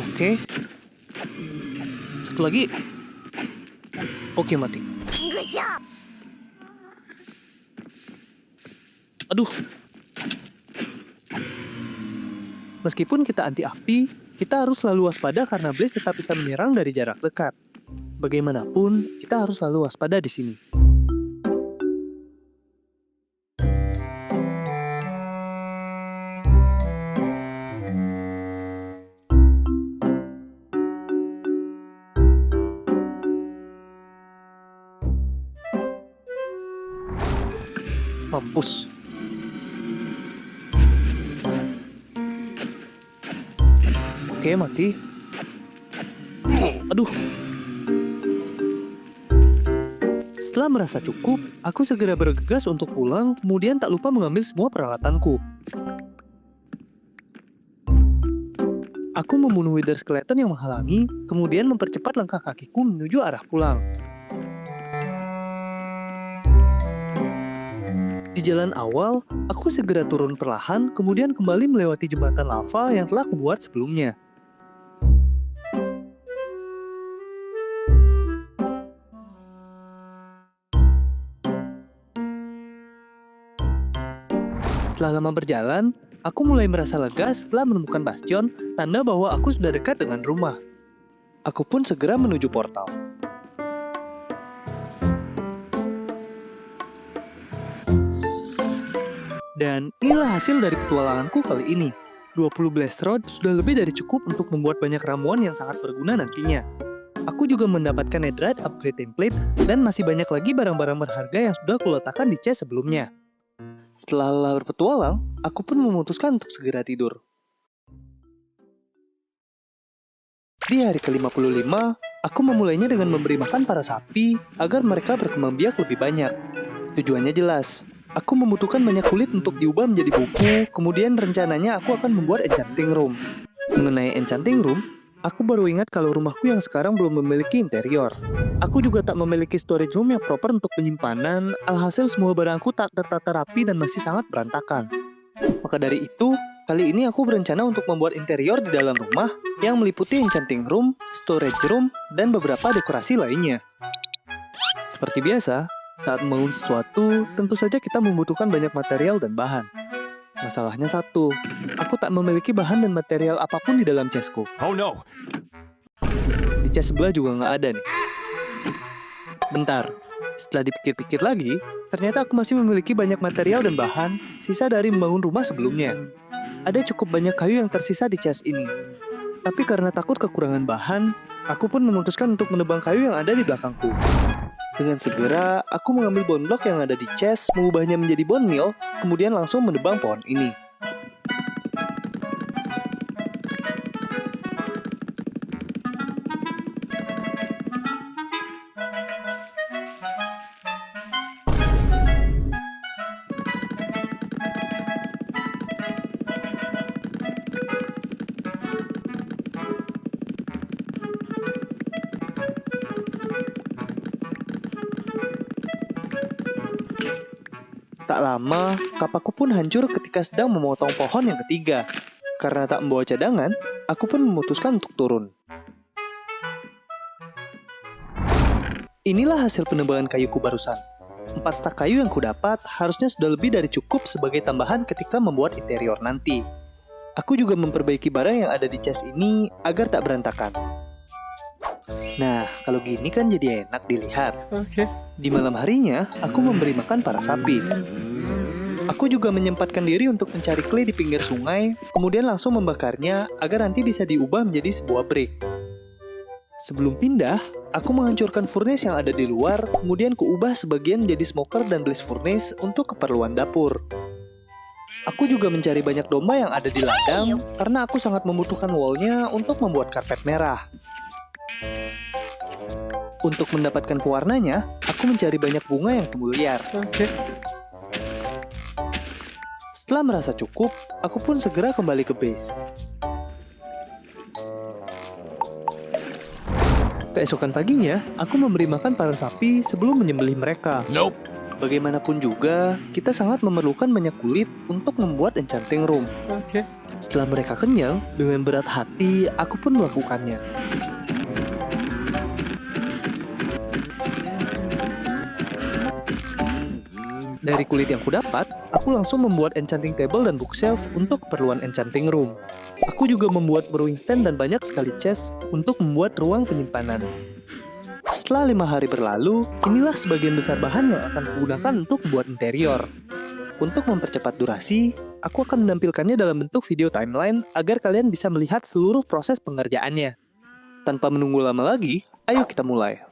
Oke. Satu lagi. Oke, mati. Aduh. Meskipun kita anti api, kita harus selalu waspada karena blaze tetap bisa menyerang dari jarak dekat. Bagaimanapun, kita harus selalu waspada di sini. Mampus. Oke, mati. Aduh. Setelah merasa cukup, aku segera bergegas untuk pulang, kemudian tak lupa mengambil semua peralatanku. Aku membunuh wither skeleton yang menghalangi, kemudian mempercepat langkah kakiku menuju arah pulang. Di jalan awal, aku segera turun perlahan, kemudian kembali melewati jembatan lava yang telah kubuat sebelumnya. Setelah lama berjalan, aku mulai merasa lega setelah menemukan bastion, tanda bahwa aku sudah dekat dengan rumah. Aku pun segera menuju portal. Dan inilah hasil dari petualanganku kali ini. 20 blast rod sudah lebih dari cukup untuk membuat banyak ramuan yang sangat berguna nantinya. Aku juga mendapatkan netherite upgrade template dan masih banyak lagi barang-barang berharga yang sudah kuletakkan di chest sebelumnya. Setelah lelah berpetualang, aku pun memutuskan untuk segera tidur. Di hari ke-55, aku memulainya dengan memberi makan para sapi agar mereka berkembang biak lebih banyak. Tujuannya jelas, aku membutuhkan banyak kulit untuk diubah menjadi buku, kemudian rencananya aku akan membuat enchanting room. Mengenai enchanting room, aku baru ingat kalau rumahku yang sekarang belum memiliki interior. Aku juga tak memiliki storage room yang proper untuk penyimpanan, alhasil semua barangku tak tertata rapi dan masih sangat berantakan. Maka dari itu, kali ini aku berencana untuk membuat interior di dalam rumah yang meliputi enchanting room, storage room, dan beberapa dekorasi lainnya. Seperti biasa, saat membangun sesuatu, tentu saja kita membutuhkan banyak material dan bahan. Masalahnya satu, aku tak memiliki bahan dan material apapun di dalam chestku. Oh no! Di chest sebelah juga nggak ada nih. Bentar, setelah dipikir-pikir lagi, ternyata aku masih memiliki banyak material dan bahan sisa dari membangun rumah sebelumnya. Ada cukup banyak kayu yang tersisa di chest ini. Tapi karena takut kekurangan bahan, aku pun memutuskan untuk menebang kayu yang ada di belakangku. Dengan segera, aku mengambil bone block yang ada di chest, mengubahnya menjadi bone meal, kemudian langsung menebang pohon ini. Tak lama, kapakku pun hancur ketika sedang memotong pohon yang ketiga. Karena tak membawa cadangan, aku pun memutuskan untuk turun. Inilah hasil penebangan kayuku barusan. 4 stak kayu yang kudapat harusnya sudah lebih dari cukup sebagai tambahan ketika membuat interior nanti. Aku juga memperbaiki barang yang ada di chest ini agar tak berantakan. Nah, kalau gini kan jadi enak dilihat. Di malam harinya, aku memberi makan para sapi. Aku juga menyempatkan diri untuk mencari clay di pinggir sungai, kemudian langsung membakarnya agar nanti bisa diubah menjadi sebuah brick. Sebelum pindah, aku menghancurkan furnace yang ada di luar, kemudian kuubah sebagian menjadi smoker dan blaze furnace untuk keperluan dapur. Aku juga mencari banyak domba yang ada di ladang, karena aku sangat membutuhkan woolnya untuk membuat karpet merah. Untuk mendapatkan pewarnanya, aku mencari banyak bunga yang tumbuh liar. Setelah merasa cukup, aku pun segera kembali ke base. Keesokan paginya, aku memberi makan para sapi sebelum menyembelih mereka. Nope! Bagaimanapun juga, kita sangat memerlukan banyak kulit untuk membuat enchanting room. Setelah mereka kenyang, dengan berat hati, aku pun melakukannya. Dari kulit yang kudapat, aku langsung membuat enchanting table dan bookshelf untuk keperluan enchanting room. Aku juga membuat brewing stand dan banyak sekali chest untuk membuat ruang penyimpanan. Setelah 5 hari berlalu, inilah sebagian besar bahan yang akan kugunakan untuk membuat interior. Untuk mempercepat durasi, aku akan menampilkannya dalam bentuk video timeline agar kalian bisa melihat seluruh proses pengerjaannya. Tanpa menunggu lama lagi, ayo kita mulai.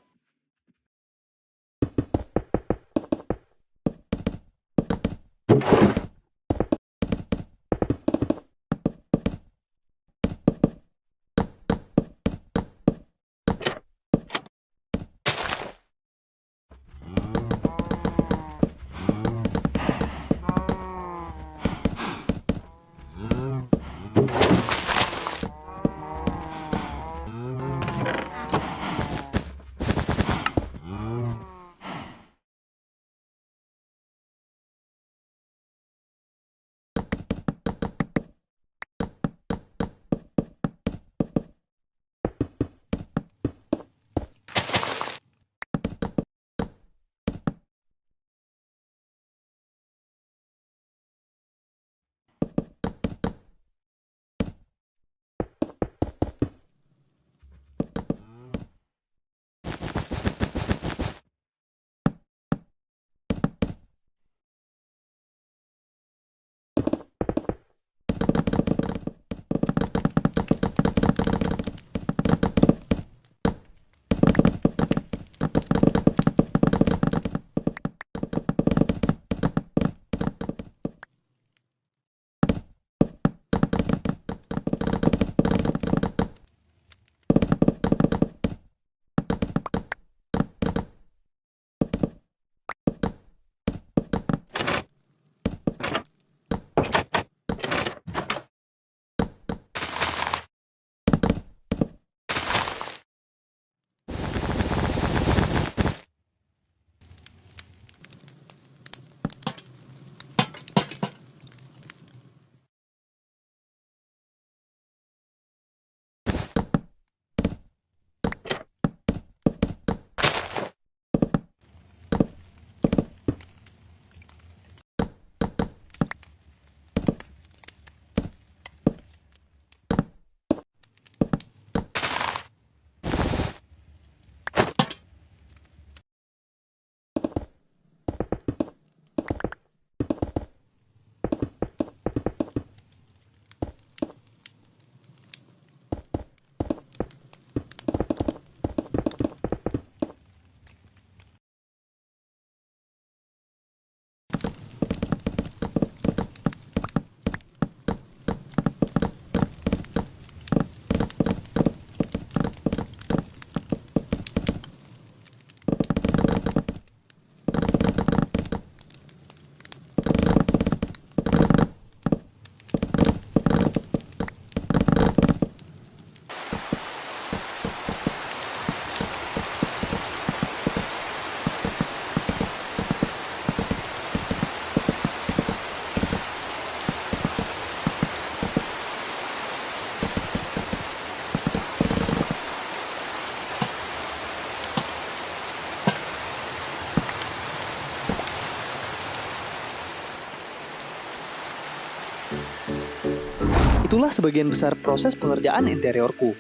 Itulah sebagian besar proses pengerjaan interiorku.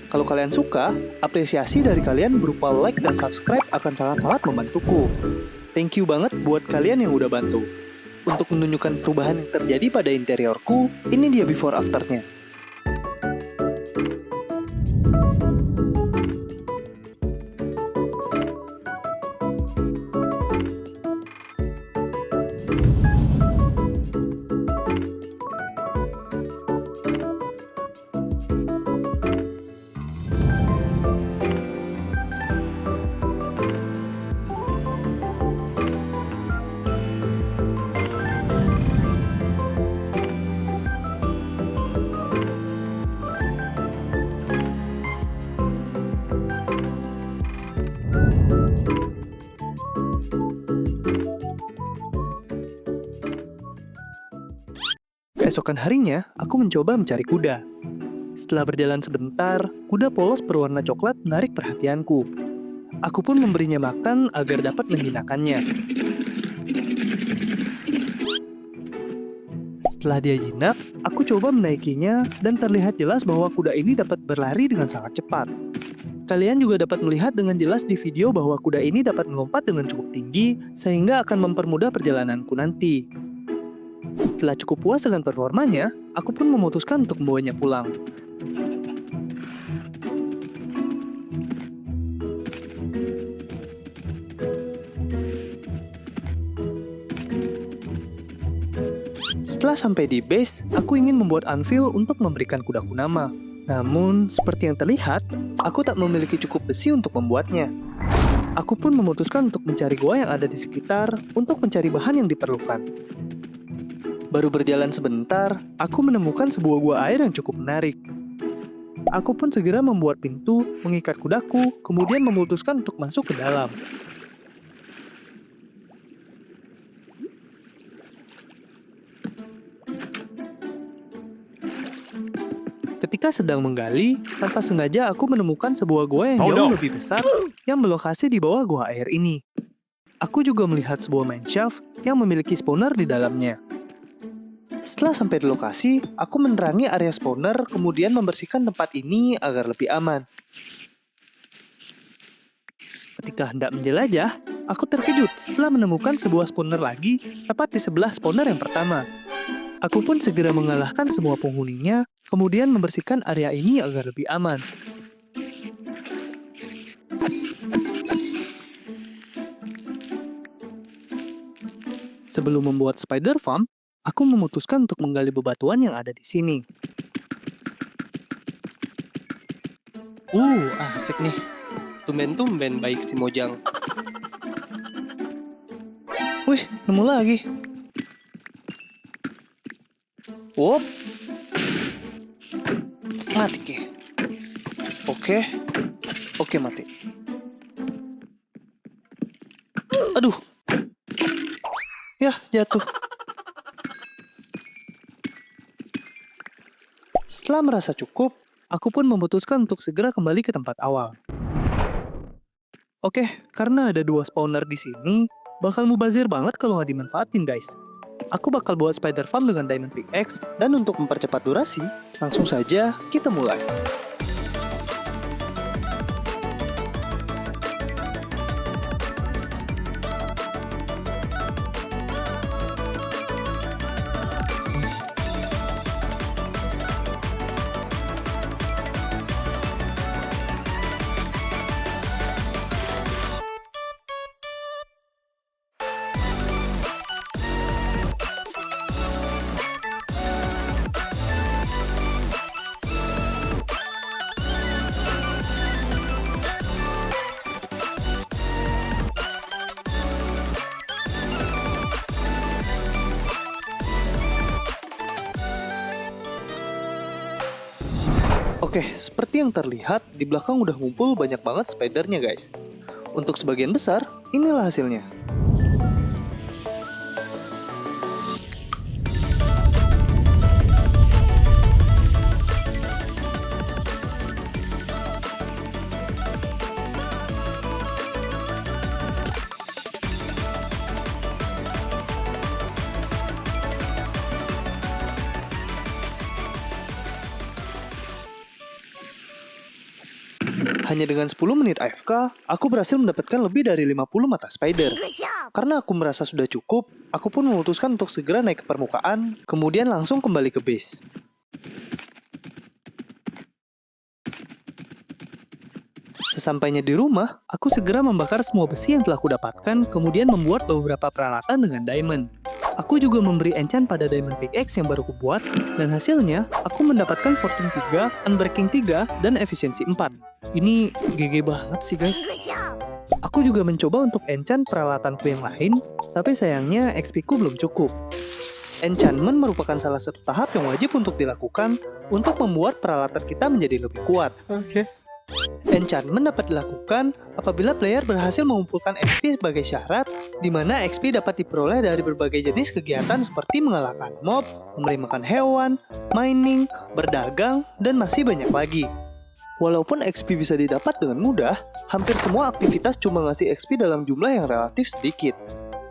Kalau kalian suka, apresiasi dari kalian berupa like dan subscribe akan sangat-sangat membantuku. Thank you banget buat kalian yang udah bantu. Untuk menunjukkan perubahan yang terjadi pada interiorku, ini dia before afternya. Keesokan harinya, aku mencoba mencari kuda. Setelah berjalan sebentar, kuda polos berwarna coklat menarik perhatianku. Aku pun memberinya makan agar dapat menjinakkannya. Setelah dia jinak, aku coba menaikinya dan terlihat jelas bahwa kuda ini dapat berlari dengan sangat cepat. Kalian juga dapat melihat dengan jelas di video bahwa kuda ini dapat melompat dengan cukup tinggi sehingga akan mempermudah perjalananku nanti. Setelah cukup puas dengan performanya, aku pun memutuskan untuk membawanya pulang. Setelah sampai di base, aku ingin membuat anvil untuk memberikan kudaku nama. Namun, seperti yang terlihat, aku tak memiliki cukup besi untuk membuatnya. Aku pun memutuskan untuk mencari gua yang ada di sekitar untuk mencari bahan yang diperlukan. Baru berjalan sebentar, aku menemukan sebuah gua air yang cukup menarik. Aku pun segera membuat pintu, mengikat kudaku, kemudian memutuskan untuk masuk ke dalam. Ketika sedang menggali, tanpa sengaja aku menemukan sebuah gua yang Oh, jauh no. lebih besar yang berlokasi di bawah gua air ini. Aku juga melihat sebuah mineshaft yang memiliki spawner di dalamnya. Setelah sampai di lokasi, aku menerangi area spawner kemudian membersihkan tempat ini agar lebih aman. Ketika hendak menjelajah, aku terkejut setelah menemukan sebuah spawner lagi tepat di sebelah spawner yang pertama. Aku pun segera mengalahkan semua penghuninya, kemudian membersihkan area ini agar lebih aman. Sebelum membuat spider farm, aku memutuskan untuk menggali bebatuan yang ada di sini. Asik nih. Tumben-tumben baik si Mojang. Wih, nemu lagi. Wop. Mati ke. Oke mati. Aduh. Yah, jatuh. Setelah merasa cukup, aku pun memutuskan untuk segera kembali ke tempat awal. Oke, karena ada 2 spawner di sini, bakal mubazir banget kalau nggak dimanfaatin guys. Aku bakal buat spider farm dengan diamond pickaxe, dan untuk mempercepat durasi, langsung saja kita mulai. Oke, seperti yang terlihat, di belakang udah ngumpul banyak banget spidernya guys. Untuk sebagian besar, inilah hasilnya. Hanya dengan 10 menit AFK, aku berhasil mendapatkan lebih dari 50 mata spider. Karena aku merasa sudah cukup, aku pun memutuskan untuk segera naik ke permukaan, kemudian langsung kembali ke base. Sesampainya di rumah, aku segera membakar semua besi yang telah kudapatkan, kemudian membuat beberapa peralatan dengan diamond. Aku juga memberi enchant pada diamond pickaxe yang baru kubuat, dan hasilnya, aku mendapatkan fortune 3, unbreaking 3, dan efisiensi 4. Ini GG banget sih guys. Aku juga mencoba untuk enchant peralatanku yang lain, tapi sayangnya XP ku belum cukup. Enchantment merupakan salah satu tahap yang wajib untuk dilakukan untuk membuat peralatan kita menjadi lebih kuat. Enchantment dapat dilakukan apabila player berhasil mengumpulkan XP sebagai syarat, di mana XP dapat diperoleh dari berbagai jenis kegiatan seperti mengalahkan mob, memberi makan hewan, mining, berdagang, dan masih banyak lagi. Walaupun XP bisa didapat dengan mudah, hampir semua aktivitas cuma ngasih XP dalam jumlah yang relatif sedikit.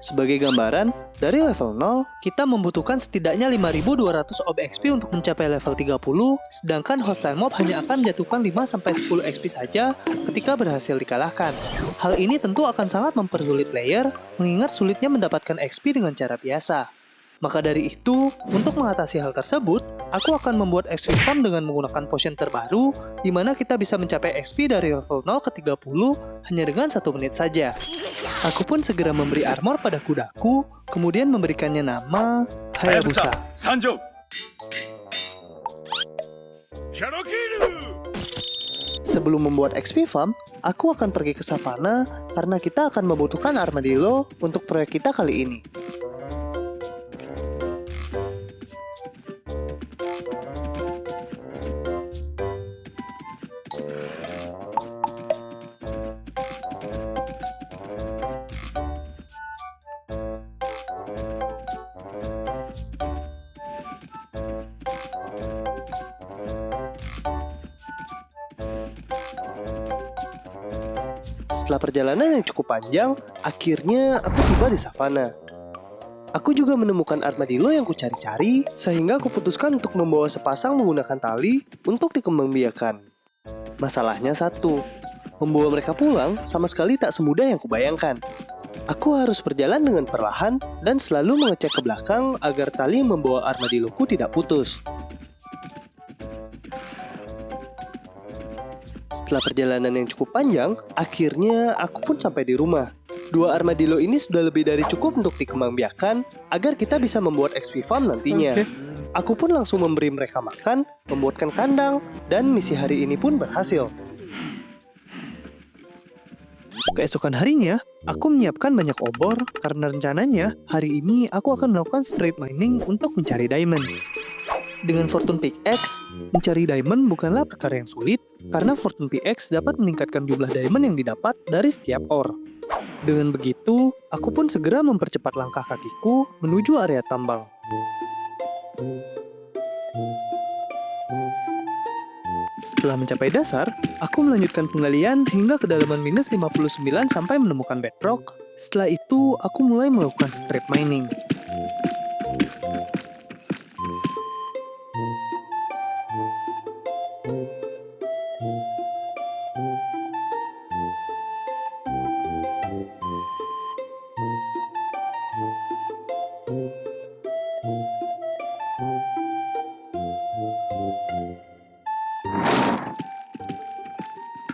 Sebagai gambaran, dari level 0, kita membutuhkan setidaknya 5200 OB XP untuk mencapai level 30, sedangkan hostile mob hanya akan menjatuhkan 5-10 XP saja ketika berhasil dikalahkan. Hal ini tentu akan sangat mempersulit player, mengingat sulitnya mendapatkan XP dengan cara biasa. Maka dari itu, untuk mengatasi hal tersebut, aku akan membuat XP farm dengan menggunakan potion terbaru, di mana kita bisa mencapai XP dari level 0 ke 30 hanya dengan 1 menit saja. Aku pun segera memberi armor pada kudaku, kemudian memberikannya nama Hayabusa. Sanjo. Shadow-Kiru. Sebelum membuat XP farm, aku akan pergi ke savana karena kita akan membutuhkan armadillo untuk proyek kita kali ini. Setelah perjalanan yang cukup panjang, akhirnya aku tiba di savana. Aku juga menemukan armadillo yang kucari-cari, sehingga aku putuskan untuk membawa sepasang menggunakan tali untuk dikembangbiakan. Masalahnya satu, membawa mereka pulang sama sekali tak semudah yang kubayangkan. Aku harus berjalan dengan perlahan dan selalu mengecek ke belakang agar tali yang membawa armadilloku tidak putus. Setelah perjalanan yang cukup panjang, akhirnya aku pun sampai di rumah. 2 armadillo ini sudah lebih dari cukup untuk dikembangbiakan agar kita bisa membuat XP farm nantinya. Aku pun langsung memberi mereka makan, membuatkan kandang, dan misi hari ini pun berhasil. Keesokan harinya, aku menyiapkan banyak obor karena rencananya hari ini aku akan melakukan straight mining untuk mencari diamond. Dengan Fortune Pickaxe, mencari diamond bukanlah perkara yang sulit, karena Fortune Pickaxe dapat meningkatkan jumlah diamond yang didapat dari setiap ore. Dengan begitu, aku pun segera mempercepat langkah kakiku menuju area tambang. Setelah mencapai dasar, aku melanjutkan penggalian hingga kedalaman minus 59 sampai menemukan bedrock. Setelah itu, aku mulai melakukan strip mining.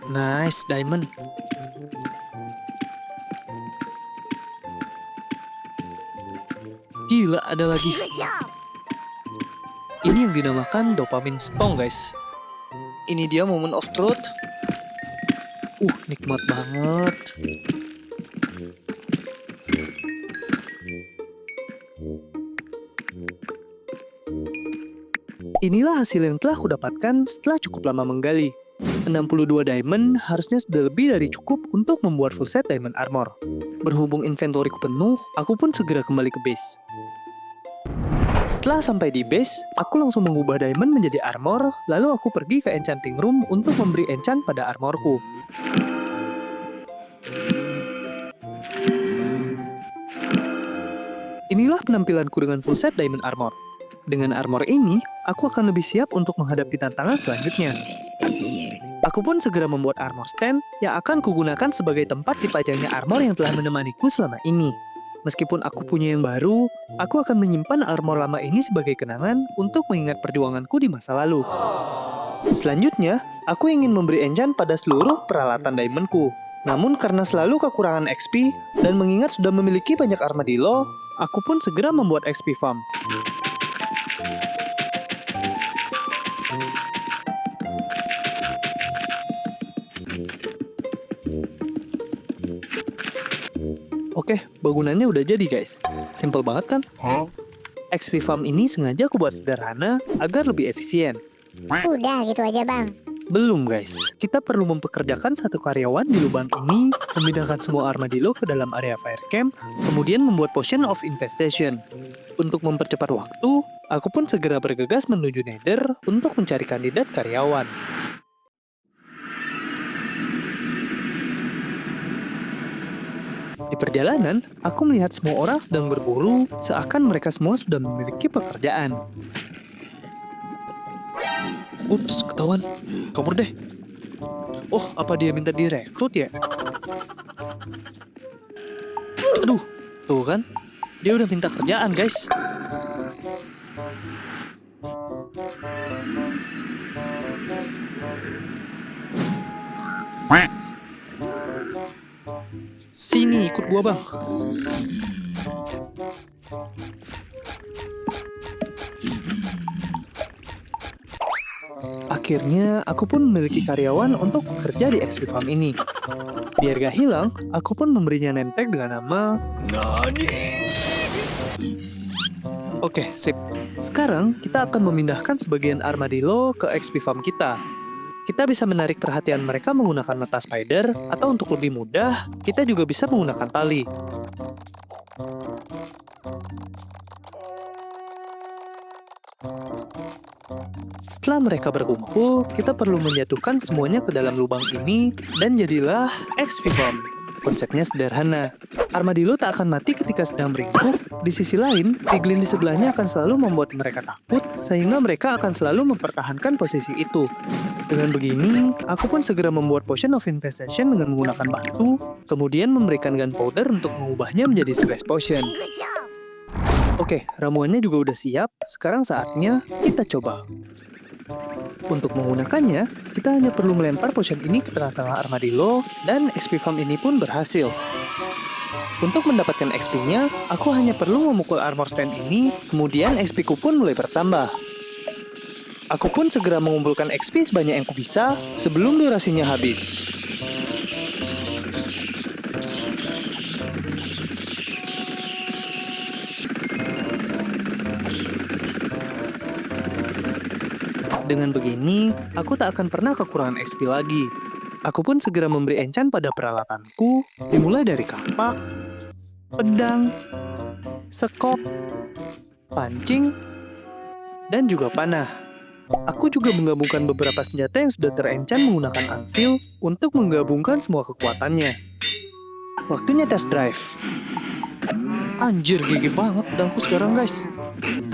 Nice, diamond. Gila, ada lagi. Ini yang dinamakan dopamine stone, guys. Ini dia moment of truth. Nikmat banget. Inilah hasil yang telah kudapatkan setelah cukup lama menggali. 62 diamond harusnya sudah lebih dari cukup untuk membuat full set diamond armor. Berhubung inventoriku penuh, aku pun segera kembali ke base. Setelah sampai di base, aku langsung mengubah diamond menjadi armor, lalu aku pergi ke enchanting room untuk memberi enchant pada armorku. Inilah penampilanku dengan full set diamond armor. Dengan armor ini, aku akan lebih siap untuk menghadapi tantangan selanjutnya. Aku Aku pun segera membuat armor stand yang akan kugunakan sebagai tempat dipajangnya armor yang telah menemaniku selama ini. Meskipun aku punya yang baru, aku akan menyimpan armor lama ini sebagai kenangan untuk mengingat perjuanganku di masa lalu. Selanjutnya, aku ingin memberi enchant pada seluruh peralatan diamondku. Namun karena selalu kekurangan XP dan mengingat sudah memiliki banyak armadillo, aku pun segera membuat XP farm. Oke, bangunannya udah jadi guys. Simple banget kan? XP farm ini sengaja aku buat sederhana agar lebih efisien. Udah gitu aja bang. Belum guys, kita perlu mempekerjakan satu karyawan di lubang ini, memindahkan semua armadillo ke dalam area fire camp, kemudian membuat potion of infestation. Untuk mempercepat waktu, aku pun segera bergegas menuju Nether untuk mencari kandidat karyawan. Di perjalanan, aku melihat semua orang sedang berburu, seakan mereka semua sudah memiliki pekerjaan. Ups, ketahuan. Kabur deh. Oh, apa dia minta direkrut ya? Aduh, tuh kan? Dia udah minta kerjaan, guys. Sini, ikut gua, Bang. Akhirnya, aku pun memiliki karyawan untuk bekerja di XP Farm ini. Biar gak hilang, aku pun memberinya name tag dengan nama Oke, sip. Sekarang, kita akan memindahkan sebagian armadillo ke XP Farm kita. Kita bisa menarik perhatian mereka menggunakan mata spider, atau untuk lebih mudah, kita juga bisa menggunakan tali. Setelah mereka berkumpul, kita perlu menjatuhkan semuanya ke dalam lubang ini, dan jadilah XP Farm. Konsepnya sederhana. Armadillo tak akan mati ketika sedang beringkuk. Di sisi lain, piglin di sebelahnya akan selalu membuat mereka takut, sehingga mereka akan selalu mempertahankan posisi itu. Dengan begini, aku pun segera membuat potion of infestation dengan menggunakan batu, kemudian memberikan gunpowder untuk mengubahnya menjadi splash potion. Oke, ramuannya juga udah siap. Sekarang saatnya kita coba. Untuk menggunakannya, kita hanya perlu melempar potion ini ke tengah-tengah armadillo, dan XP farm ini pun berhasil. Untuk mendapatkan XP-nya, aku hanya perlu memukul armor stand ini, kemudian XP-ku pun mulai bertambah. Aku pun segera mengumpulkan XP sebanyak yang ku bisa sebelum durasinya habis. Dengan begini, aku tak akan pernah kekurangan XP lagi. Aku pun segera memberi enchant pada peralatanku, dimulai dari kapak, pedang, sekop, pancing, dan juga panah. Aku juga menggabungkan beberapa senjata yang sudah terenchant menggunakan anvil untuk menggabungkan semua kekuatannya. Waktunya test drive. Anjir, gigi banget pedangku sekarang guys.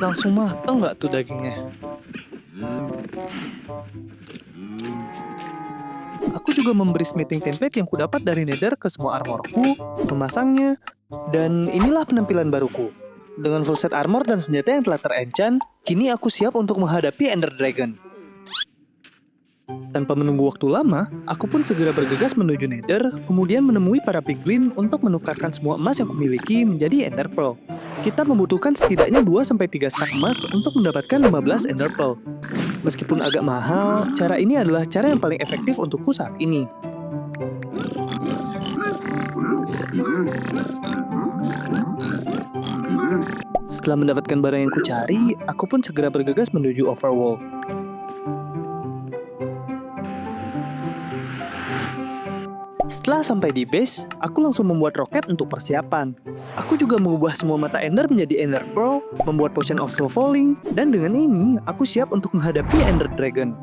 Langsung matang nggak tuh dagingnya? Aku juga memberi smithing template yang kudapat dari Nether ke semua armorku, memasangnya, dan inilah penampilan baruku. Dengan full set armor dan senjata yang telah terenchant, kini aku siap untuk menghadapi Ender Dragon. Tanpa menunggu waktu lama, aku pun segera bergegas menuju Nether, kemudian menemui para piglin untuk menukarkan semua emas yang kumiliki menjadi Ender Pearl. Kita membutuhkan setidaknya 2-3 stak emas untuk mendapatkan 15 Ender Pearl. Meskipun agak mahal, cara ini adalah cara yang paling efektif untukku saat ini. Setelah mendapatkan barang yang kucari, aku pun segera bergegas menuju Overworld. Setelah sampai di base, aku langsung membuat roket untuk persiapan. Aku juga mengubah semua mata Ender menjadi Ender Pearl, membuat potion of slow falling, dan dengan ini, aku siap untuk menghadapi Ender Dragon.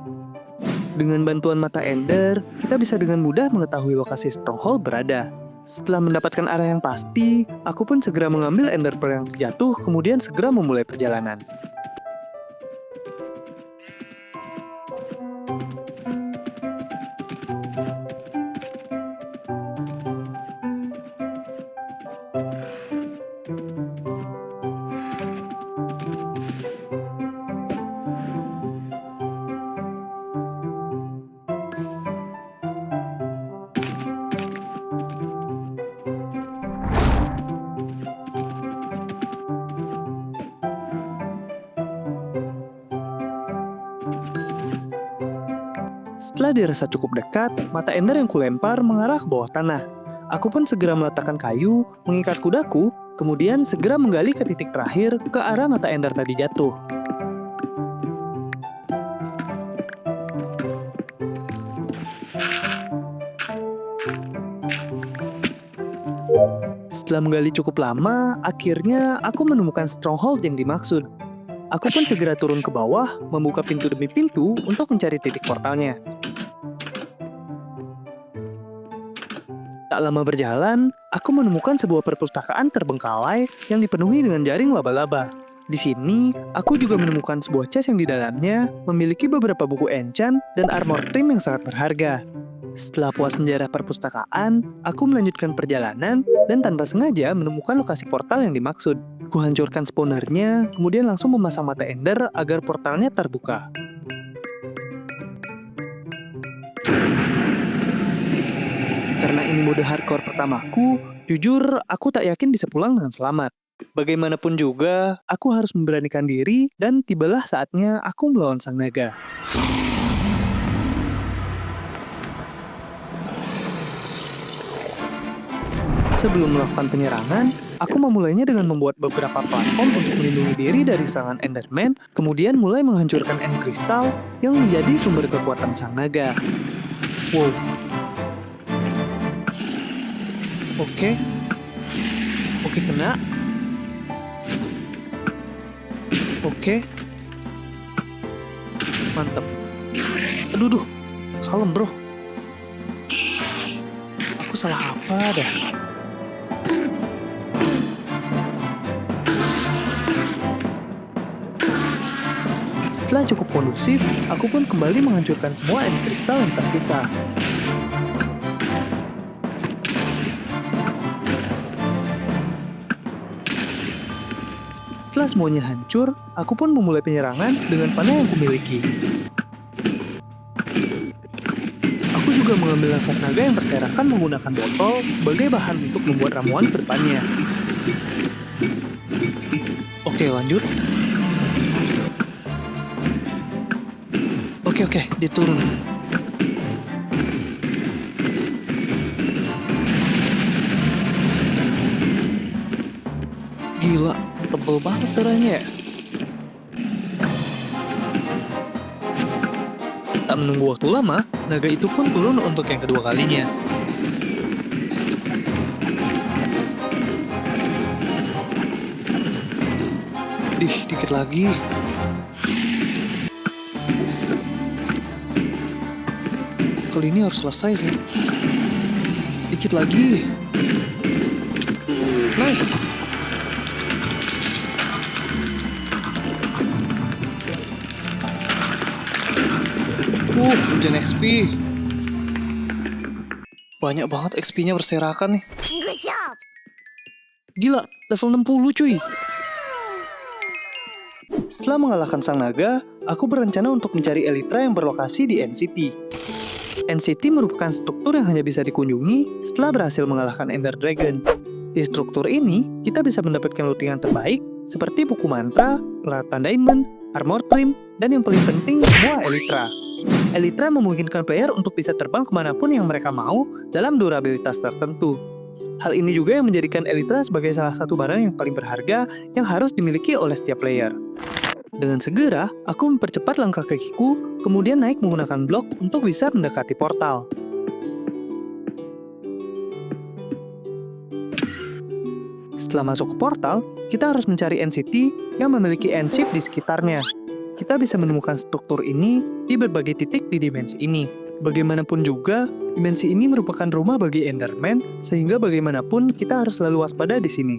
Dengan bantuan mata Ender, kita bisa dengan mudah mengetahui lokasi Stronghold berada. Setelah mendapatkan arah yang pasti, aku pun segera mengambil Ender Pearl yang terjatuh, kemudian segera memulai perjalanan. Setelah dirasa cukup dekat, mata ender yang kulempar mengarah ke bawah tanah. Aku pun segera meletakkan kayu, mengikat kudaku, kemudian segera menggali ke titik terakhir ke arah mata ender tadi jatuh. Setelah menggali cukup lama, akhirnya aku menemukan stronghold yang dimaksud. Aku pun segera turun ke bawah, membuka pintu demi pintu untuk mencari titik portalnya. Tak lama berjalan, aku menemukan sebuah perpustakaan terbengkalai yang dipenuhi dengan jaring laba-laba. Di sini, aku juga menemukan sebuah chest yang di dalamnya memiliki beberapa buku enchant dan armor trim yang sangat berharga. Setelah puas menjarah perpustakaan, aku melanjutkan perjalanan dan tanpa sengaja menemukan lokasi portal yang dimaksud. Kuhancurkan spawnernya, kemudian langsung memasang mata ender agar portalnya terbuka. Karena ini mode hardcore pertamaku, jujur aku tak yakin bisa pulang dengan selamat. Bagaimanapun juga, aku harus memberanikan diri dan tibalah saatnya aku melawan sang naga. Sebelum melakukan penyerangan, aku memulainya dengan membuat beberapa platform untuk melindungi diri dari serangan Enderman, kemudian mulai menghancurkan End Crystal yang menjadi sumber kekuatan sang naga. Wow. Oke, kena. Oke. Mantap. Aduh, kalem bro. Aku salah apa dah? Setelah cukup kondusif, aku pun kembali menghancurkan semua end kristal yang tersisa. Setelah semuanya hancur, aku pun memulai penyerangan dengan panah yang kumiliki. Aku juga mengambil nafas naga yang berserakan menggunakan botol sebagai bahan untuk membuat ramuan ke depannya. Oke, lanjut. Oke, dia turun. Gila, tebel banget darahnya ya. Tak menunggu waktu lama, naga itu pun turun untuk yang kedua kalinya. Dikit lagi. Kali ini harus selesai sih. Dikit lagi. Nice. Hujan XP. Banyak banget XP-nya berserakan nih. Good job. Gila, level 60 cuy. Setelah mengalahkan sang naga, aku berencana untuk mencari Elytra yang berlokasi di NCT. NCT merupakan struktur yang hanya bisa dikunjungi setelah berhasil mengalahkan Ender Dragon. Di struktur ini, kita bisa mendapatkan lootingan terbaik seperti buku mantra, peralatan diamond, armor trim, dan yang paling penting, semua Elytra. Elytra memungkinkan player untuk bisa terbang kemanapun yang mereka mau dalam durabilitas tertentu. Hal ini juga yang menjadikan Elytra sebagai salah satu barang yang paling berharga yang harus dimiliki oleh setiap player. Dengan segera, aku mempercepat langkah kakiku, kemudian naik menggunakan blok untuk bisa mendekati portal. Setelah masuk ke portal, kita harus mencari NCT yang memiliki endship di sekitarnya. Kita bisa menemukan struktur ini di berbagai titik di dimensi ini. Bagaimanapun juga, dimensi ini merupakan rumah bagi Enderman, sehingga bagaimanapun kita harus selalu waspada di sini.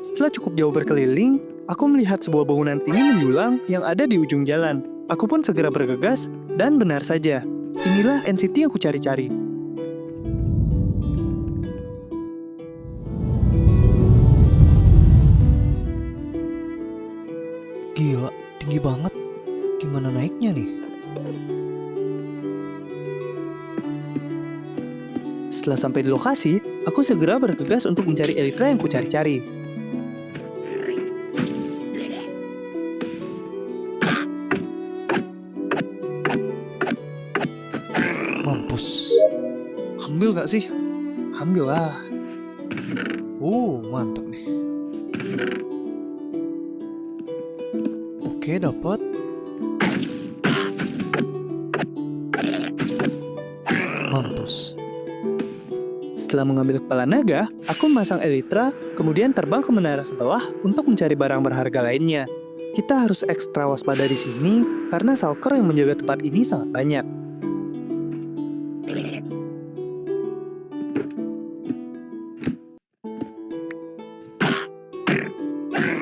Setelah cukup jauh berkeliling, aku melihat sebuah bangunan tinggi menjulang yang ada di ujung jalan. Aku pun segera bergegas, dan benar saja, inilah NCT yang ku cari-cari. Setelah sampai di lokasi, aku segera bergegas untuk mencari Elytra yang kucari-cari. Mampus. Ambil nggak sih? Ambil lah. Mantap nih. Oke, dapat. Mampus. Setelah mengambil kepala naga, aku memasang Elytra, kemudian terbang ke menara sebelah untuk mencari barang berharga lainnya. Kita harus ekstra waspada di sini karena Shulker yang menjaga tempat ini sangat banyak.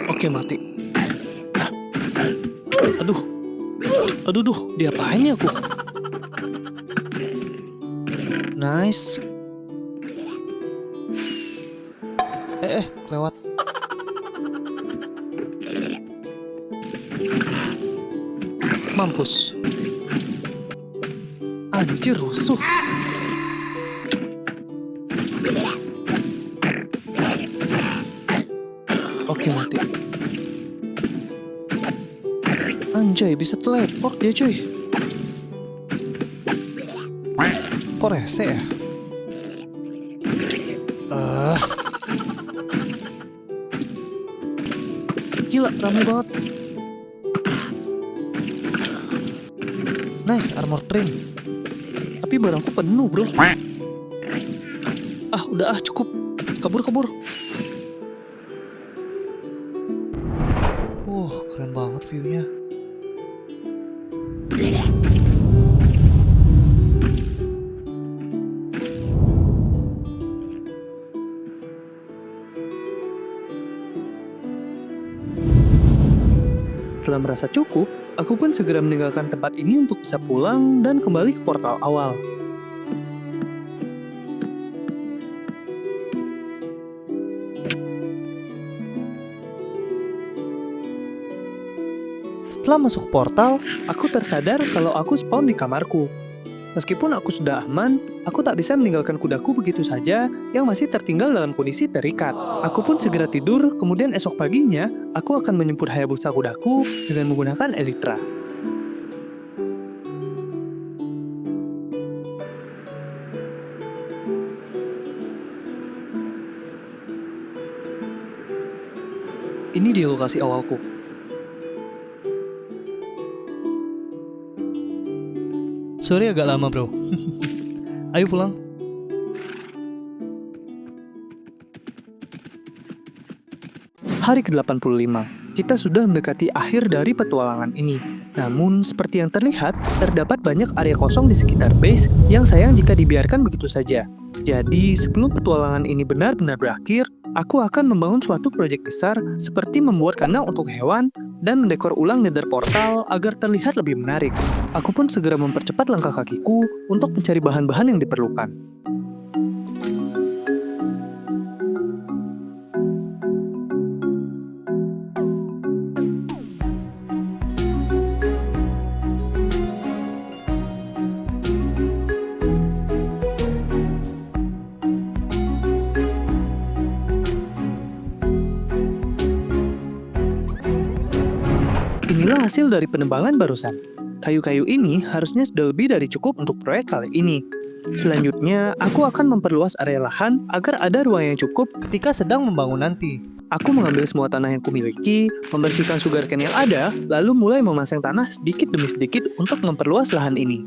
Oke, mati. Aduh, diapain ya aku? Nice. Lewat. Mampus. Anjir, rusuh. Oke, mati. Anjay, bisa teleport dia cuy. Kok rese ya? Gila, rame banget. Nice, armor trim. Tapi barangku penuh, bro. Udah cukup. Kabur. Keren banget view-nya. Setelah merasa cukup, aku pun segera meninggalkan tempat ini untuk bisa pulang dan kembali ke portal awal. Setelah masuk portal, aku tersadar kalau aku spawn di kamarku. Meskipun aku sudah aman, aku tak bisa meninggalkan kudaku begitu saja yang masih tertinggal dalam kondisi terikat. Aku pun segera tidur, kemudian esok paginya, aku akan menjemput Hayabusa kudaku dengan menggunakan Elytra. Ini di lokasi awalku. Sorry agak lama bro. Ayo pulang. Hari ke-85, kita sudah mendekati akhir dari petualangan ini. Namun, seperti yang terlihat, terdapat banyak area kosong di sekitar base yang sayang jika dibiarkan begitu saja. Jadi, sebelum petualangan ini benar-benar berakhir, aku akan membangun suatu proyek besar seperti membuat kandang untuk hewan dan mendekor ulang nether portal agar terlihat lebih menarik. Aku pun segera mempercepat langkah kakiku untuk mencari bahan-bahan yang diperlukan. Inilah hasil dari penebangan barusan. Kayu-kayu ini harusnya sudah lebih dari cukup untuk proyek kali ini. Selanjutnya, aku akan memperluas area lahan agar ada ruang yang cukup ketika sedang membangun nanti. Aku mengambil semua tanah yang kumiliki, membersihkan sugarcane yang ada, lalu mulai memasang tanah sedikit demi sedikit untuk memperluas lahan ini.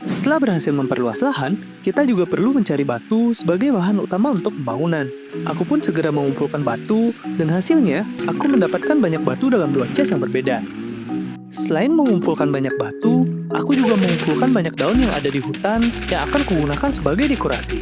Setelah berhasil memperluas lahan, kita juga perlu mencari batu sebagai bahan utama untuk pembangunan. Aku pun segera mengumpulkan batu, dan hasilnya, aku mendapatkan banyak batu dalam 2 chest yang berbeda. Selain mengumpulkan banyak batu, aku juga mengumpulkan banyak daun yang ada di hutan yang akan kugunakan sebagai dekorasi.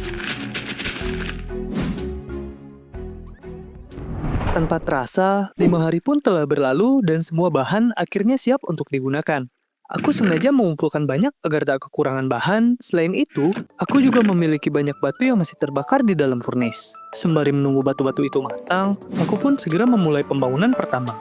Tanpa terasa, 5 hari pun telah berlalu dan semua bahan akhirnya siap untuk digunakan. Aku sengaja mengumpulkan banyak agar tak kekurangan bahan. Selain itu, aku juga memiliki banyak batu yang masih terbakar di dalam furnace. Sembari menunggu batu-batu itu matang, aku pun segera memulai pembangunan pertama.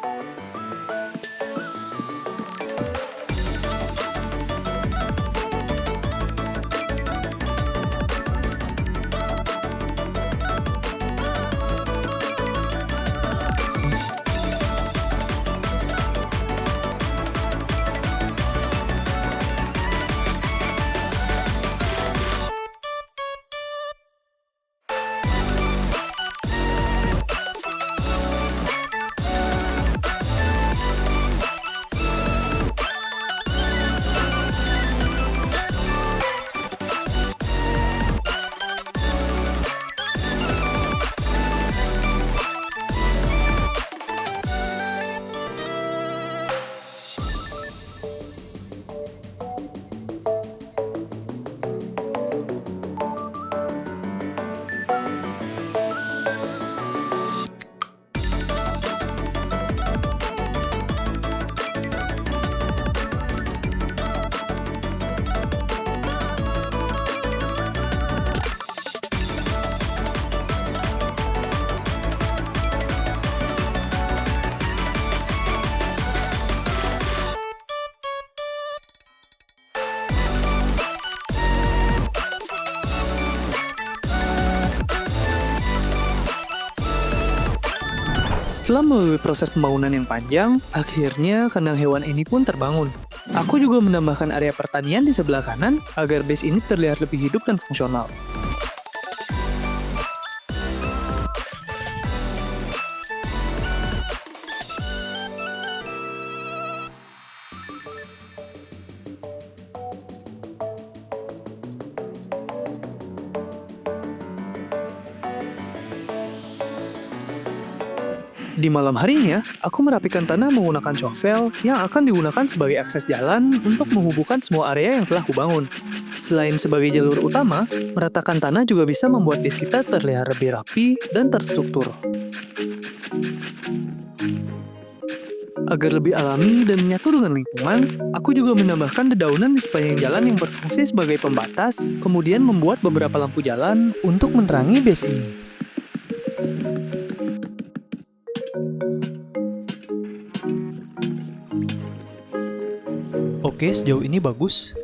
Setelah melalui proses pembangunan yang panjang, akhirnya kandang hewan ini pun terbangun. Aku juga menambahkan area pertanian di sebelah kanan agar base ini terlihat lebih hidup dan fungsional. Di malam harinya, aku merapikan tanah menggunakan shovel yang akan digunakan sebagai akses jalan untuk menghubungkan semua area yang telah kubangun. Selain sebagai jalur utama, meratakan tanah juga bisa membuat base kita terlihat lebih rapi dan terstruktur. Agar lebih alami dan menyatu dengan lingkungan, aku juga menambahkan dedaunan di sepanjang jalan yang berfungsi sebagai pembatas, kemudian membuat beberapa lampu jalan untuk menerangi base ini. Oke, sejauh ini bagus.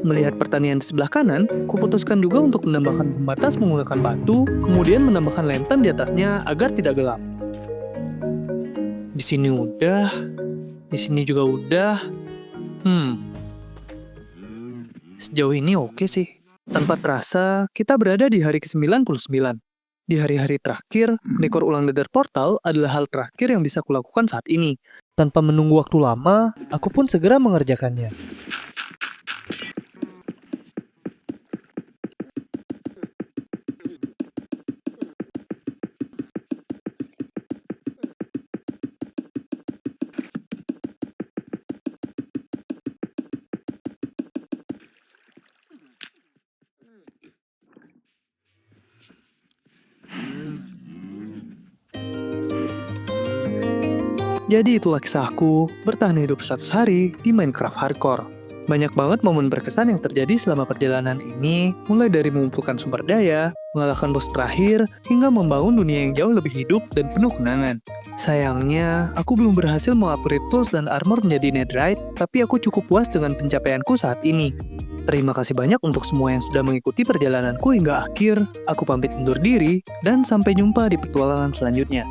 Melihat pertanian di sebelah kanan, kuputuskan juga untuk menambahkan pembatas menggunakan batu, kemudian menambahkan lantern di atasnya agar tidak gelap. Di sini udah, di sini juga udah. Sejauh ini oke sih. Tanpa terasa, kita berada di hari ke-99. Di hari-hari terakhir, dekor ulang Nether Portal adalah hal terakhir yang bisa kulakukan saat ini. Tanpa menunggu waktu lama, aku pun segera mengerjakannya. Jadi itulah kisahku, bertahan hidup 100 hari di Minecraft Hardcore. Banyak banget momen berkesan yang terjadi selama perjalanan ini, mulai dari mengumpulkan sumber daya, mengalahkan bos terakhir, hingga membangun dunia yang jauh lebih hidup dan penuh kenangan. Sayangnya, aku belum berhasil mengupgrade tools dan armor menjadi netherite, tapi aku cukup puas dengan pencapaianku saat ini. Terima kasih banyak untuk semua yang sudah mengikuti perjalananku hingga akhir. Aku pamit undur diri, dan sampai jumpa di petualangan selanjutnya.